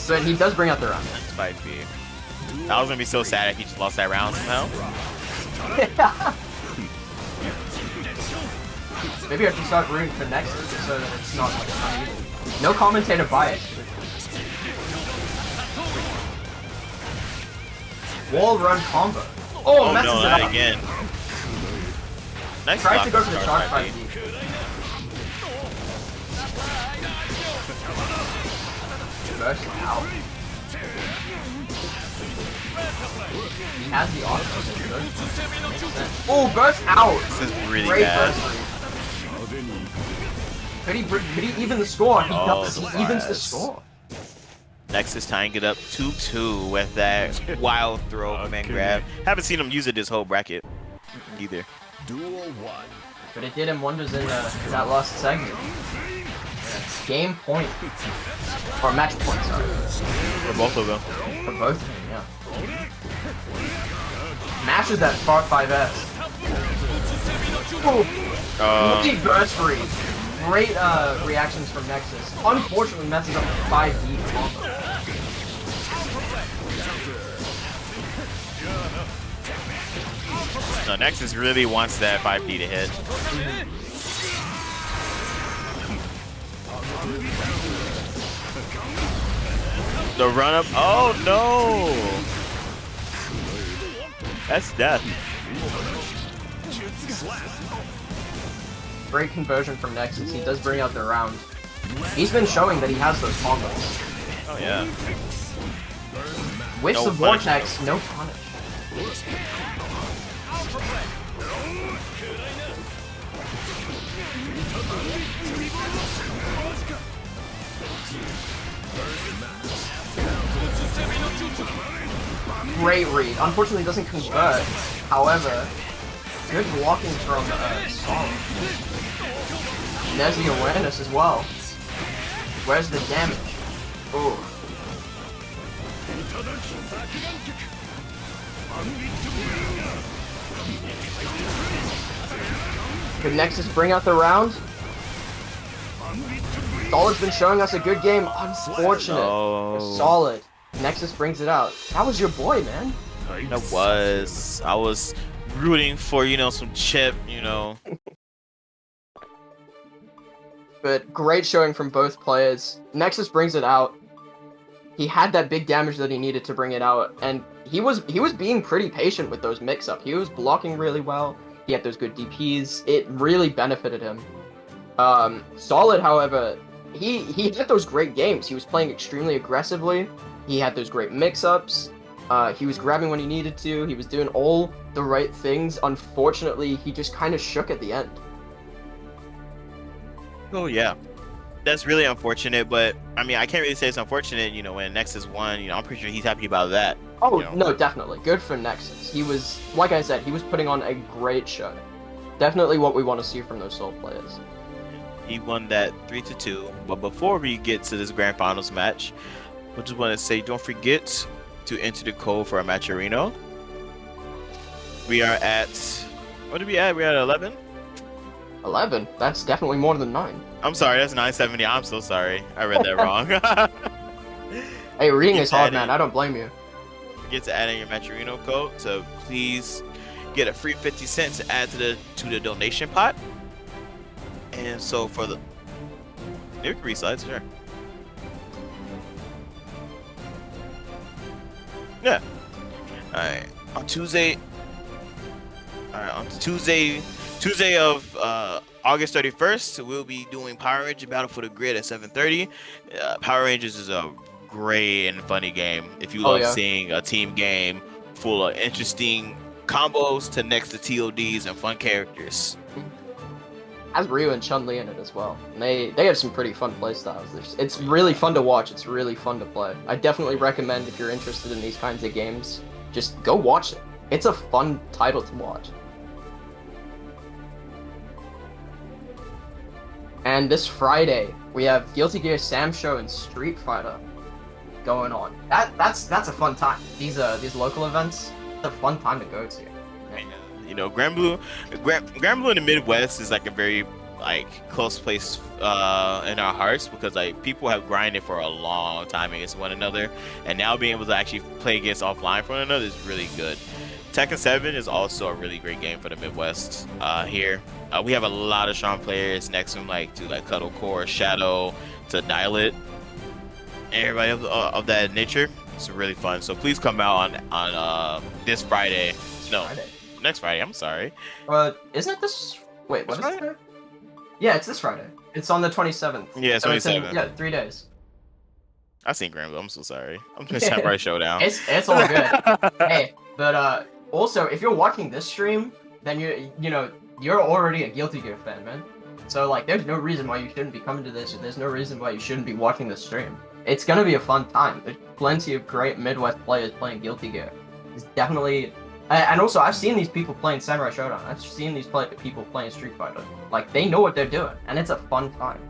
[SPEAKER 2] But he does bring out the round.
[SPEAKER 1] That's 5B. I was gonna be so sad if he just lost that round somehow.
[SPEAKER 2] Maybe I should start rooting for Nexus so that it's not like uneven. No commentator bias. Wall run combo. Oh, messes
[SPEAKER 1] no,
[SPEAKER 2] it
[SPEAKER 1] not
[SPEAKER 2] up.
[SPEAKER 1] again. Nice
[SPEAKER 2] Tried
[SPEAKER 1] block
[SPEAKER 2] to go for
[SPEAKER 1] from
[SPEAKER 2] the
[SPEAKER 1] Star
[SPEAKER 2] charge
[SPEAKER 1] 5D.
[SPEAKER 2] 5D. Burst out. He has the option. Oh, burst out.
[SPEAKER 1] This is really
[SPEAKER 2] Great
[SPEAKER 1] bad.
[SPEAKER 2] burst read. Could he even the score? He does. He evens the
[SPEAKER 1] yes.
[SPEAKER 2] score.
[SPEAKER 1] Nexus tying it up 2-2 with that wild throw command grab. Haven't seen him use it this whole bracket either.
[SPEAKER 3] Duel 1.
[SPEAKER 2] But it did him wonders in that last segment. Game point. Or match point, sorry.
[SPEAKER 1] For both of them.
[SPEAKER 2] For both of them, yeah. Mashes that far 5S. Ooh. Great burst read. Great reactions from Nexus. Unfortunately messes up the 5D combo.
[SPEAKER 1] No, Nexus really wants that 5D to hit. The run up. Oh no! That's death.
[SPEAKER 2] Great conversion from Nexus. He does bring out the round. He's been showing that he has those combos.
[SPEAKER 1] Oh yeah.
[SPEAKER 2] Whiffs
[SPEAKER 1] No
[SPEAKER 2] of
[SPEAKER 1] punish.
[SPEAKER 2] Vortex, no punish. Great read. Unfortunately, doesn't convert. However, good blocking from Solid. There's the awareness as well. Where's the damage? Ooh. Could Nexus bring out the round? Solid's been showing us a good game. Unfortunate.
[SPEAKER 1] Oh.
[SPEAKER 2] For Solid. Nexus brings it out. That was your boy, man.
[SPEAKER 1] I was rooting for, some chip,
[SPEAKER 2] But great showing from both players. Nexus brings it out. He had that big damage that he needed to bring it out, and he was being pretty patient with those mix-up. He was blocking really well. He had those good DPs. It really benefited him. Solid, however, he had those great games. He was playing extremely aggressively. He had those great mix-ups. He was grabbing when he needed to. He was doing all the right things. Unfortunately, he just kind of shook at the end.
[SPEAKER 1] Oh yeah. That's really unfortunate, but I mean I can't really say it's unfortunate, when Nexus won, I'm pretty sure he's happy about that.
[SPEAKER 2] Oh, no, definitely. Good for Nexus. He was, like I said, he was putting on a great show. Definitely what we want to see from those Seoul players.
[SPEAKER 1] He won that 3-2. But before we get to this grand finals match, I just want to say don't forget to enter the code for our match arena. We are at, what did we at? We're at 11?
[SPEAKER 2] 11? That's definitely more than 9.
[SPEAKER 1] I'm sorry, that's 970. I'm so sorry. I read that wrong.
[SPEAKER 2] Hey, reading is hard,
[SPEAKER 1] adding-
[SPEAKER 2] man. I don't blame you.
[SPEAKER 1] Forget to add in your Maturino code, so please get a free 50 cents to add to the donation pot. And so for the there can reslides, sure. Yeah. Alright. On Tuesday of August 31st, we'll be doing Power Rangers Battle for the Grid at 7:30. Power Rangers is a great and funny game. If you love seeing a team game full of interesting combos to next to TODs and fun characters.
[SPEAKER 2] Has Ryu and Chun-Li in it as well. And they have some pretty fun playstyles. It's really fun to watch. It's really fun to play. I definitely recommend if you're interested in these kinds of games, just go watch it. It's a fun title to watch. And this Friday, we have Guilty Gear Sam Show and Street Fighter. going on. That's a fun time. These local events, it's a fun time to go to.
[SPEAKER 1] You know, Grand Blue in the Midwest is like a very like close place in our hearts because like people have grinded for a long time against one another, and now being able to actually play against offline for one another is really good. Tekken 7 is also a really great game for the Midwest here. We have a lot of strong players next to him, like Cuddle Core, Shadow, to Dial It, everybody of that nature. It's really fun. So please come out on this Friday.
[SPEAKER 2] Friday.
[SPEAKER 1] Next Friday. I'm sorry.
[SPEAKER 2] Isn't it this? Wait, what
[SPEAKER 1] This
[SPEAKER 2] is
[SPEAKER 1] Friday?
[SPEAKER 2] it? Yeah, it's this Friday. It's on the 27th.
[SPEAKER 1] Yeah,
[SPEAKER 2] So it's in,
[SPEAKER 1] 27th.
[SPEAKER 2] yeah, 3 days.
[SPEAKER 1] I seen Granville. I'm so sorry. I'm gonna Samurai Showdown.
[SPEAKER 2] It's all good. Hey, but also if you're watching this stream, then you're already a Guilty Gear fan, man. So like, there's no reason why you shouldn't be coming to this, or there's no reason why you shouldn't be watching this stream. It's gonna be a fun time. There's plenty of great Midwest players playing Guilty Gear. It's definitely, and also I've seen these people playing Samurai Showdown. I've seen these people playing Street Fighter. Like, they know what they're doing, and it's a fun time.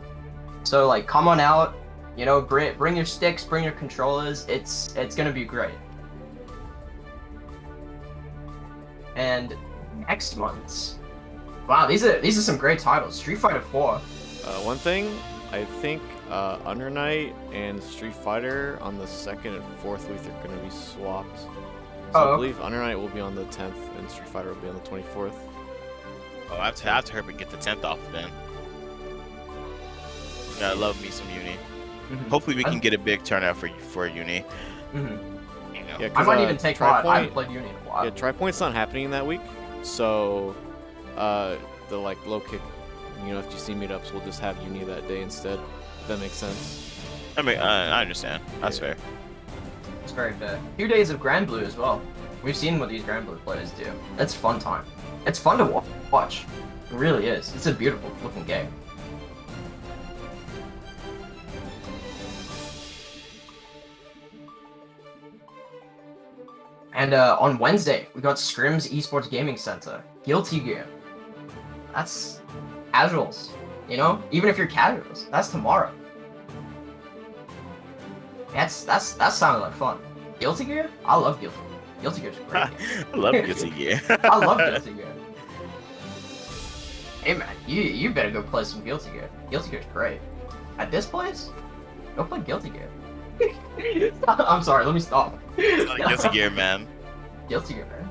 [SPEAKER 2] So like, come on out. You know, bring your sticks, bring your controllers. It's gonna be great. And next month's, wow, these are some great titles. Street Fighter 4.
[SPEAKER 4] One thing, I think Under Night and Street Fighter on the 2nd and 4th week are going to be swapped. So
[SPEAKER 2] Oh.
[SPEAKER 4] I believe Under Night will be on the 10th and Street Fighter will be on the 24th.
[SPEAKER 1] Oh, I have to hurry and get the 10th off then. Yeah, I love me some Uni.
[SPEAKER 2] Mhm.
[SPEAKER 1] Hopefully we can get a big turnout for Uni.
[SPEAKER 2] Mhm.
[SPEAKER 1] You know.
[SPEAKER 4] Yeah,
[SPEAKER 2] I
[SPEAKER 4] 'cause,
[SPEAKER 2] might even take part. I haven't
[SPEAKER 4] Tripoint,
[SPEAKER 2] played Uni in a while.
[SPEAKER 4] yeah, Tripoint's not happening that week, so the like low kick, FGC meetups will just have Uni that day instead. If that makes sense.
[SPEAKER 1] I mean, I understand. That's
[SPEAKER 4] Yeah.
[SPEAKER 1] fair.
[SPEAKER 2] It's very fair. 2 days of Grand Blue as well. We've seen what these Grand Blue players do. It's fun time. It's fun to watch. It really is. It's a beautiful looking game. And on Wednesday, we got Scrim's Esports Gaming Center. Guilty Gear. That's casuals. You know? Even if you're casuals, that's tomorrow. That sounded like fun. Guilty Gear? I love Guilty Gear. Guilty Gear's a great game.
[SPEAKER 1] I love Guilty Gear.
[SPEAKER 2] I love Guilty Gear. Hey man, you better go play some Guilty Gear. Guilty Gear's great. At this place, go play Guilty Gear. I'm sorry, let me stop.
[SPEAKER 1] Guilty Gear, man.
[SPEAKER 2] Guilty Gear, man.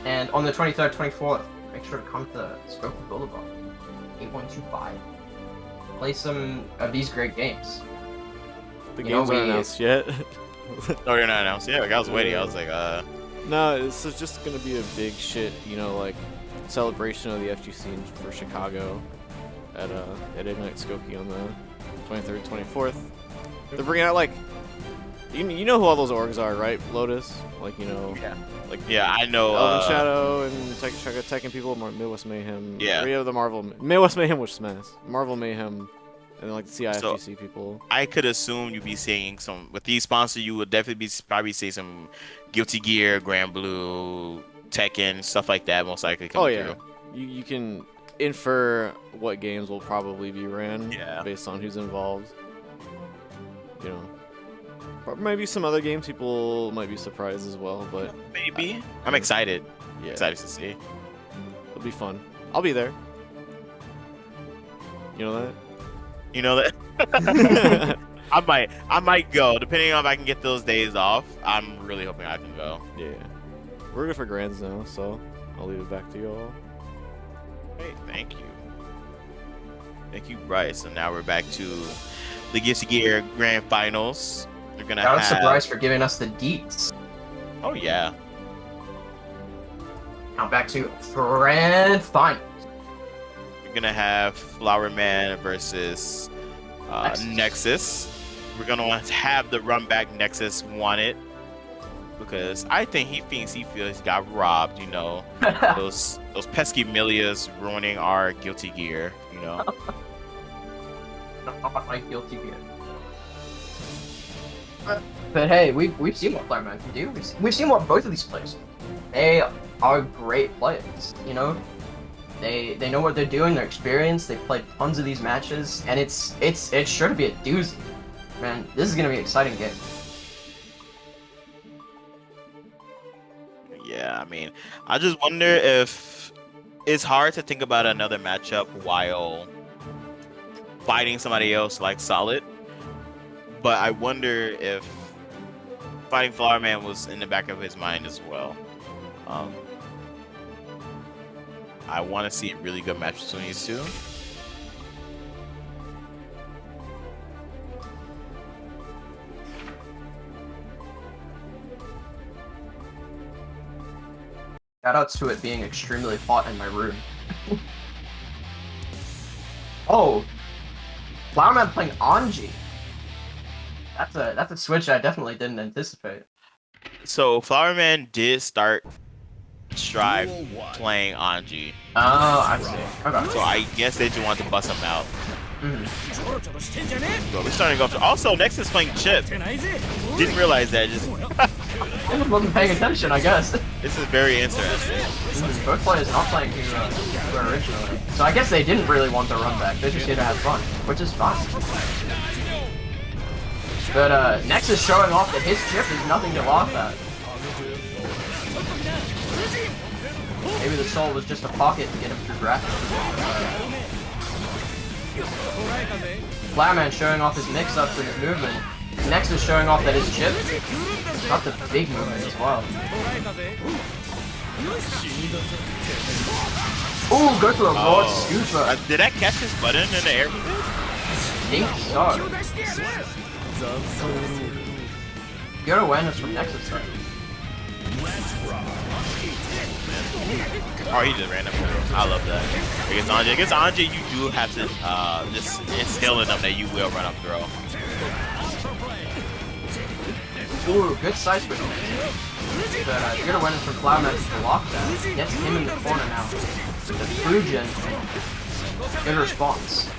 [SPEAKER 2] And on the 23rd, 24th, make sure to come to Skokie Boulevard, 8125. Play some of these great games.
[SPEAKER 4] The
[SPEAKER 2] You know,
[SPEAKER 4] games aren't
[SPEAKER 2] we-
[SPEAKER 4] announced yet.
[SPEAKER 1] Oh, you're not announced. Yeah, like, I was waiting. I was like,
[SPEAKER 4] No, this is just gonna be a big shit, like celebration of the FGC for Chicago at Ignite Skokie on the 23rd, 24th. They're bringing out like, you know who all those orgs are, right? Lotus,
[SPEAKER 2] Yeah.
[SPEAKER 4] like
[SPEAKER 1] yeah, I know.
[SPEAKER 4] Elven Shadow and Tekken people, Midwest Mayhem.
[SPEAKER 1] Yeah.
[SPEAKER 4] We have the Midwest Mayhem, which Smash, Marvel Mayhem, and then like the CIFGC people.
[SPEAKER 1] I could assume you'd be seeing some with these sponsors. You would definitely probably see some Guilty Gear, Grand Blue, Tekken, stuff like that. Most likely
[SPEAKER 4] Oh
[SPEAKER 1] coming
[SPEAKER 4] yeah, you can infer what games will probably be ran based on who's involved. But maybe some other games people might be surprised as well. But
[SPEAKER 1] through. Maybe. I'm excited.
[SPEAKER 4] yeah,
[SPEAKER 1] Excited to see.
[SPEAKER 4] it'll be fun. I'll be there. You know that?
[SPEAKER 1] You know that. I might go depending on if I can get those days off. I'm really hoping I can go.
[SPEAKER 4] Yeah. We're good for grands now, so I'll leave it back to you all.
[SPEAKER 1] Hey, thank you. Thank you, Bryce. So now we're back to the Guilty Gear Grand Finals. We're gonna
[SPEAKER 2] Shout out to
[SPEAKER 1] have.
[SPEAKER 2] Bryce for giving us the deets.
[SPEAKER 1] Oh yeah.
[SPEAKER 2] Now back to Grand Finals.
[SPEAKER 1] We're gonna have Flower Man versus Nexus. We're gonna want to have the run back Nexus won it because I think he feels he got robbed. Those pesky Milias ruining our Guilty Gear.
[SPEAKER 2] Not my Guilty Gear. But hey, we've seen what Flowerman can do. We've seen what both of these players can do. They are great players, They know what they're doing. They're experienced. They played tons of these matches, and it's sure to be a doozy. Man, this is gonna be an exciting game.
[SPEAKER 1] Yeah, I mean, I just wonder if it's hard to think about another matchup while fighting somebody else like Solid. But I wonder if fighting Flower Man was in the back of his mind as well. I want to see a really good match between these two.
[SPEAKER 2] Shoutouts to it being extremely hot in my room. Oh, Flowerman playing Anji. That's a switch I definitely didn't anticipate.
[SPEAKER 1] So Flower Man did start Strive playing Anji.
[SPEAKER 2] Oh, I see. Okay.
[SPEAKER 1] So I guess they just want to bust him out.
[SPEAKER 2] Mhm.
[SPEAKER 1] But we're starting to go. Also, next is playing Chip. Didn't realize that. Just
[SPEAKER 2] I just wasn't paying attention, I guess.
[SPEAKER 1] this is very interesting.
[SPEAKER 2] Both players not playing who were originally. So I guess they didn't really want to run back. They're just here to have fun, which is fine. But Nex is showing off that his chip is nothing to laugh at. Maybe the soul was just a pocket to get him through graphics. Flowerman showing off his mix-ups and his movement. Nex is showing off that his chip got the big movement as well. Ooh, go to a Lord Scooper.
[SPEAKER 1] Did that catch his button in the air?
[SPEAKER 2] I think so. Good awareness from Nexus side.
[SPEAKER 1] Oh, he just ran up. I love that. Against Anji, you do have to just instill in them that you will run up throw.
[SPEAKER 2] Ooh, good side switch. But good awareness from Flowerman to block that. Gets him in the corner now. The Fujin. Good response.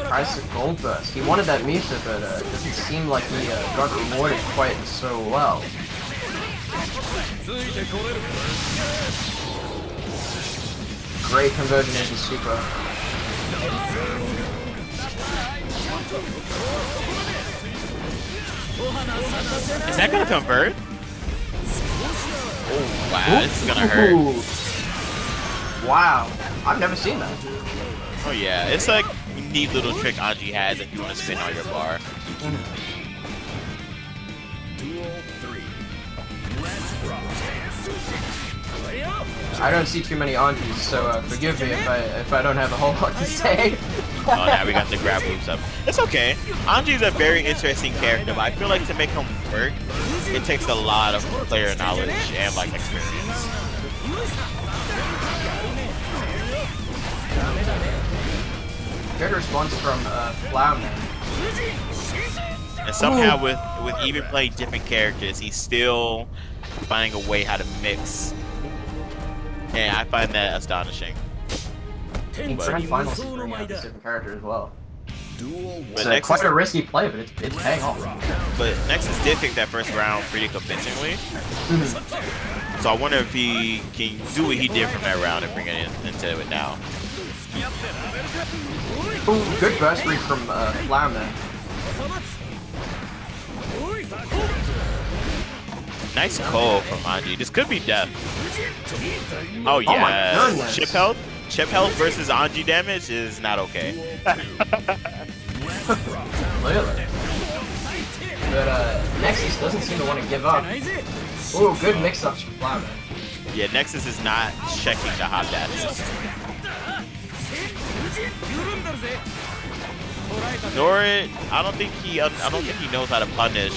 [SPEAKER 2] Price of Gold Burst. He wanted that Misa, but it doesn't seem like he got rewarded quite so well. Great conversion into Super.
[SPEAKER 1] Is that gonna convert? Oh wow, this is gonna hurt.
[SPEAKER 2] Wow, I've never seen that.
[SPEAKER 1] Oh yeah, it's like a neat little trick Anji has if you want to spin on your bar.
[SPEAKER 3] Duel 3. Let's rock.
[SPEAKER 2] I don't see too many Anjis, so forgive me if I don't have a whole lot to say.
[SPEAKER 1] Oh, now we got the grab loops up. It's okay. Anji is a very interesting character, but I feel like to make him work, it takes a lot of player knowledge and like experience.
[SPEAKER 2] Good response from Flowerman.
[SPEAKER 1] And somehow with even playing different characters, he's still finding a way how to mix. And I find that astonishing.
[SPEAKER 2] Grand finals is bringing out this different character as well.
[SPEAKER 3] Duel 1.
[SPEAKER 2] It's quite a risky play, but it's paying off.
[SPEAKER 1] But Nexus did take that first round pretty convincingly. So I wonder if he can do what he did from that round and bring it into it now.
[SPEAKER 2] Ooh, good burst read from Flowerman.
[SPEAKER 1] Nice call from Anji. This could be death. Oh
[SPEAKER 2] Oh my
[SPEAKER 1] yeah,
[SPEAKER 2] goodness.
[SPEAKER 1] Chip health versus Anji damage is not okay.
[SPEAKER 2] Clearly. But Nexus doesn't seem to want to give up. Ooh, good mix-ups from Flowerman.
[SPEAKER 1] Yeah, Nexus is not checking the hop dashes. Nor I don't think he knows how to punish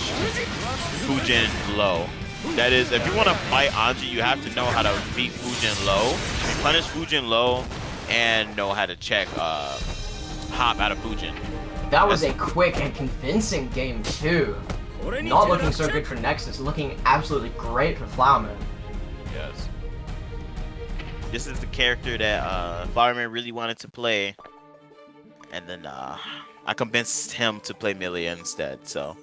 [SPEAKER 1] Fujin low. That is, if you want to fight Anji, you have to know how to beat Fujin low, punish Fujin low, and know how to check hop out of Fujin.
[SPEAKER 2] That was a quick and convincing game too. Not looking so good for Nexus, looking absolutely great for Flowerman.
[SPEAKER 1] Yes. This is the character that Flowerman really wanted to play, and then I I convinced him to play melee instead. So.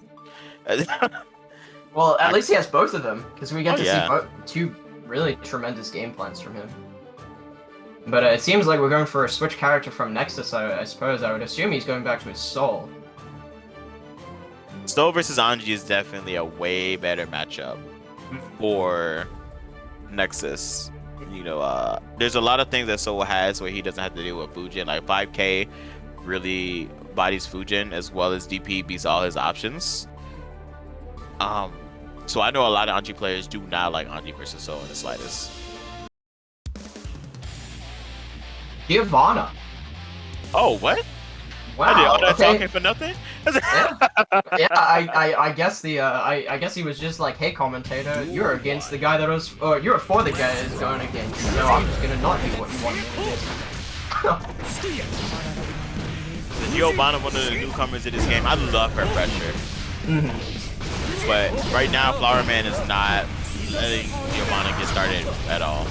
[SPEAKER 2] Well, at least he has both of them, because we get
[SPEAKER 1] Oh,
[SPEAKER 2] to
[SPEAKER 1] yeah.
[SPEAKER 2] see two really tremendous game plans from him. But it seems like we're going for a switch character from Nexus, I suppose. I would assume he's going back to his soul.
[SPEAKER 1] Stowe versus Anji is definitely a way better matchup for Nexus. You know, there's a lot of things that Stowe has where he doesn't have to deal with Fujin. Like 5K really bodies Fujin as well as DP beats all his options. So I know a lot of Anji players do not like Anji versus Stowe in the slightest.
[SPEAKER 2] Giovanna.
[SPEAKER 1] Oh, what?
[SPEAKER 2] Wow.
[SPEAKER 1] I did all that
[SPEAKER 2] okay.
[SPEAKER 1] talking for nothing?
[SPEAKER 2] Yeah, I guess I guess he was just like, hey commentator, you're against the guy that was, or you're for the guy that's going against, so I'm just gonna not do what you want me to do.
[SPEAKER 1] Giovanna, one of the newcomers in this game, I love her pressure. But right now, Flower Man is not letting Giovanna get started at all.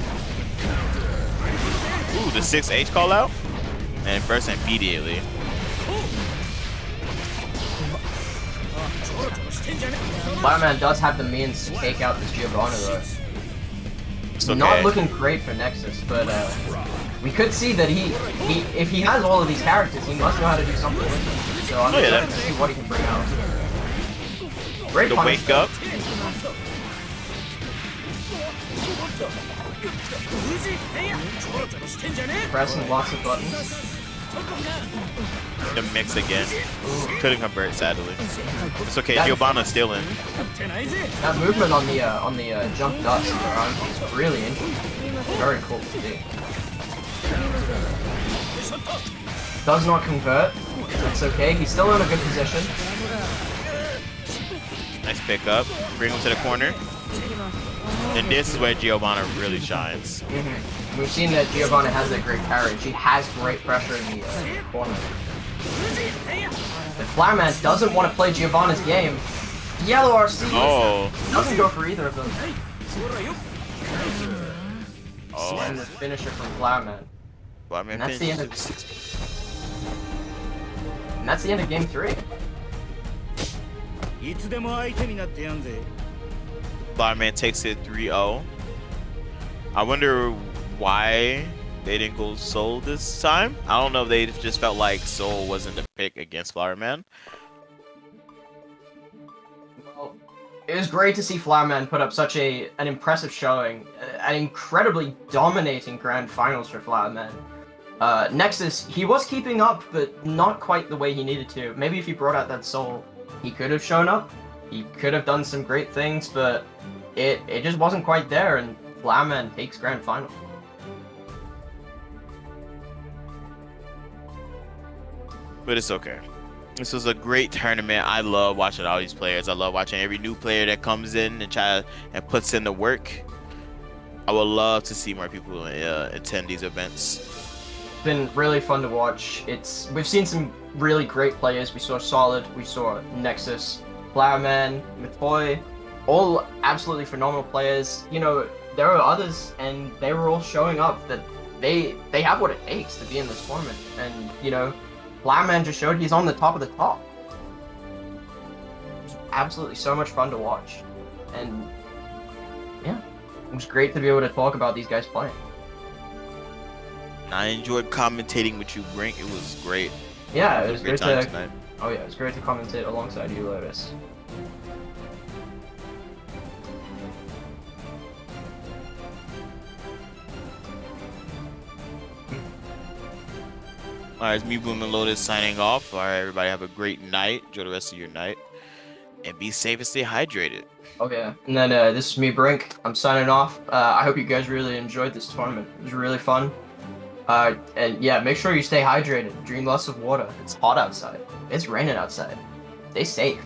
[SPEAKER 1] Ooh, the 6H call out? And first immediately.
[SPEAKER 2] Fireman does have the means to take out this Giovanna though.
[SPEAKER 1] It's okay.
[SPEAKER 2] Not looking great for Nexus, but we could see that he if he has all of these characters, he must know how to do something with them. So I'm excited to see what he can bring out. Great
[SPEAKER 1] The
[SPEAKER 2] punish,
[SPEAKER 1] wake up.
[SPEAKER 2] pressing lots of buttons.
[SPEAKER 1] The mix again. Couldn't convert, sadly. It's okay, Giovanna's still in.
[SPEAKER 2] That movement on the jump dust is really interesting. Very cool to see. Does not convert. It's okay. He's still in a good position.
[SPEAKER 1] Nice pickup. Bring him to the corner. And this is where Giovanna really shines.
[SPEAKER 2] We've seen that Giovanna has a great parry. She has great pressure in the corner. If Flowerman doesn't want to play Giovanna's game, Yellow RC doesn't go for either of them. And the finisher from Flowerman. And that's the end of game 3.
[SPEAKER 1] Flowerman takes it 3-0. I wonder why they didn't go Soul this time. I don't know if they just felt like Soul wasn't the pick against Flowerman.
[SPEAKER 2] Well, it was great to see Flowerman put up such an impressive showing, an incredibly dominating grand finals for Flowerman. Nexus, he was keeping up, but not quite the way he needed to. Maybe if he brought out that Soul, he could have shown up. He could have done some great things, but it just wasn't quite there, and Flowerman takes grand final.
[SPEAKER 1] But it's okay. This was a great tournament. I love watching all these players. I love watching every new player that comes in and puts in the work. I would love to see more people attend these events.
[SPEAKER 2] It's been really fun to watch. We've seen some really great players. We saw Solid, we saw Nexus, Flowerman, Matoy, all absolutely phenomenal players. You know, there are others, and they were all showing up that they have what it takes to be in this tournament. And you know, Flowerman just showed he's on the top of the top. It's absolutely so much fun to watch, and yeah, it was great to be able to talk about these guys playing.
[SPEAKER 1] I enjoyed commentating with you, Brink. It was great.
[SPEAKER 2] Yeah, it was
[SPEAKER 1] great
[SPEAKER 2] great
[SPEAKER 1] time
[SPEAKER 2] to.
[SPEAKER 1] tonight.
[SPEAKER 2] Oh yeah, it was great to commentate alongside you, Lotus.
[SPEAKER 1] Alright, it's me, Bloom and Lotus signing off. Alright, everybody have a great night. Enjoy the rest of your night. And be safe and stay hydrated.
[SPEAKER 2] Okay, and then this is me, Brink. I'm signing off. I hope you guys really enjoyed this tournament. It was really fun. And yeah, make sure you stay hydrated. Drink lots of water. It's hot outside. It's raining outside. Stay safe.